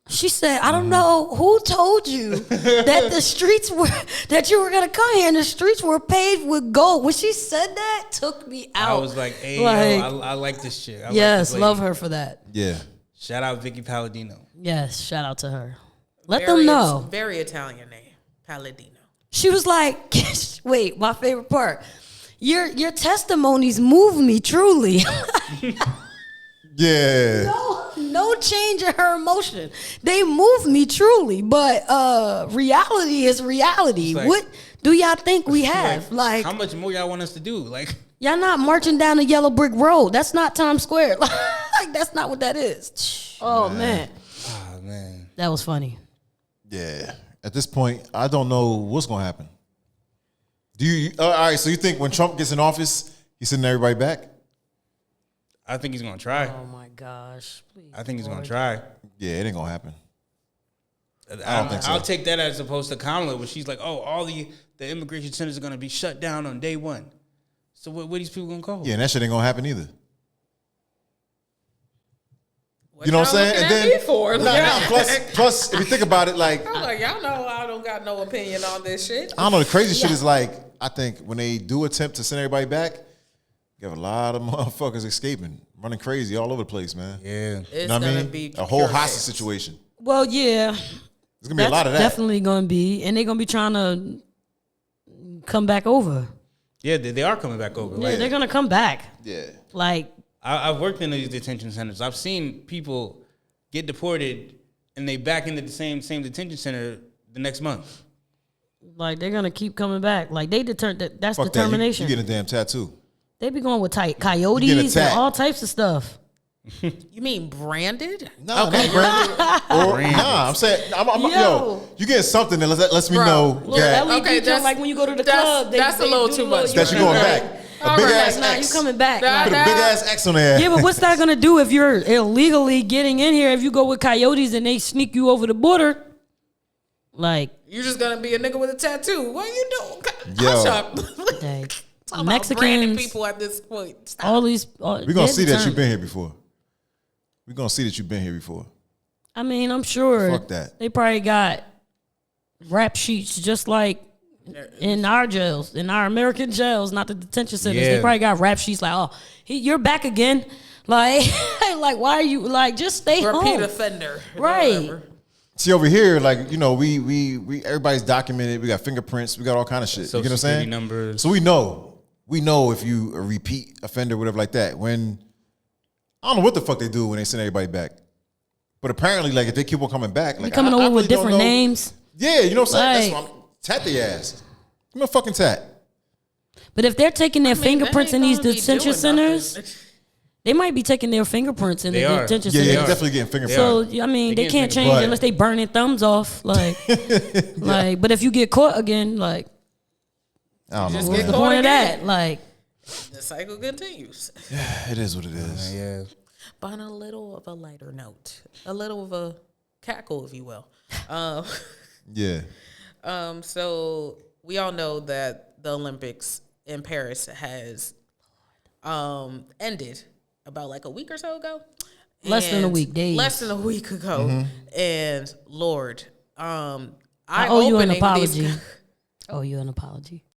She said, I don't know who told you that the streets were, that you were going to come here and the streets were paved with gold. When she said that, took me I out. was like, hey, Like, yo, I like this shit. I like yes, this lady. love her for that. Yeah. Shout out Vicky Palladino. Yes, shout out to her. Let very them know. Very Italian name, Palladino. She was like, wait, my favorite part. Your testimonies move me truly. Yeah. No change in her emotion. They move me truly, but reality is reality. It's like- What do y'all think we have? Like, How much more y'all want us to do? Like, Y'all not marching down the yellow brick road. That's not Times Square. Like, that's not what that is. Oh, man. Oh, man. That was funny. Yeah. At this point, I don't know what's gonna happen. Do you? All right. So you think when Trump gets in office, he's sending everybody back? I think he's going to try. Oh, my gosh. Please, I think he's going Lord. to try. Yeah, it ain't gonna happen. I don't think so. I'll take that as opposed to Kamala, where she's like, "Oh, all the immigration centers are going to be shut down on day one." So what these people going to call? Yeah, and that shit ain't gonna happen either. What You know what I'm y'all saying? looking And at then me for? plus, if you think about it, like I'm like, y'all know I don't got no opinion on this shit. I don't know. The crazy shit is like I think when they do attempt to send everybody back, you have a lot of motherfuckers escaping, running crazy all over the place, man. Yeah. It's You know what I gonna mean? be A whole pure hostage chaos. situation. Well, yeah. There's gonna be a lot of that. Definitely going to be. And they're going to be trying to come back over. Yeah, they are coming back over. Yeah, Like, they're going to come back. Yeah. Like, I've worked in these detention centers. I've seen people get deported and they back into the same detention center the next month. they're going to keep coming back. Like, that's Fuck that. determination. You get a damn tattoo. They be going with You get coyotes and attacked. all types of stuff. You mean branded? No, okay. Not branded. Nah, I'm saying, yo, you get something that lets me Bro, know Look, that, LED Okay, jump like when you go to the club. that's a little too much. that you're going back. A big ass Nah, you X. coming back. Nah, Like, Put a big ass X on there. yeah, but what's that gonna do if you're illegally getting in here? If you go with coyotes and they sneak you over the border, like, You're just gonna be a nigga with a tattoo. What you doing? Yo. Hush up. they, Talking about branded Mexicans, people at this point. Stop. all these. We're gonna see that you've been here before. We're gonna see that you've been here before. I mean, I'm sure. Fuck that. They probably got rap sheets just like in our jails, in our American jails, not the detention centers. Yeah. They probably got rap sheets like, "Oh, you're back again." Like, like, why are you like? Just stay Repeat home. offender. Right. Whatever. See over here, like, you know, we everybody's documented. We got fingerprints. We got all kind of shit. Social you get what I'm security saying? numbers. So we know if you a repeat offender, whatever like that. When I don't know what the fuck they do when they send everybody back, but apparently, like, if they keep on coming back, like, coming I over really with don't different know. names. Yeah, you know what I'm saying? Like- That's why tat their ass. Give me a fucking tat. But if they're taking their I mean, fingerprints they in ain't these gonna be detention doing centers, nothing. they might be taking their fingerprints in They the are. detention Yeah, centers. yeah, definitely getting fingerprints. So I mean, They they get can't change fingerprints. unless they burn their thumbs off. Like, like. But if you get caught again, like, I don't know. Just what's get the caught point of again. that? Like, The cycle continues. It is what it is. Yeah. But on a little of a lighter note, a little of a cackle, if you will. Yeah. So we all know that the Olympics in Paris has ended about like a week or so ago. Less than a And- week, days. Less than a week ago. And Lord, I owe you an eye-opening these- apology. Owe you an apology.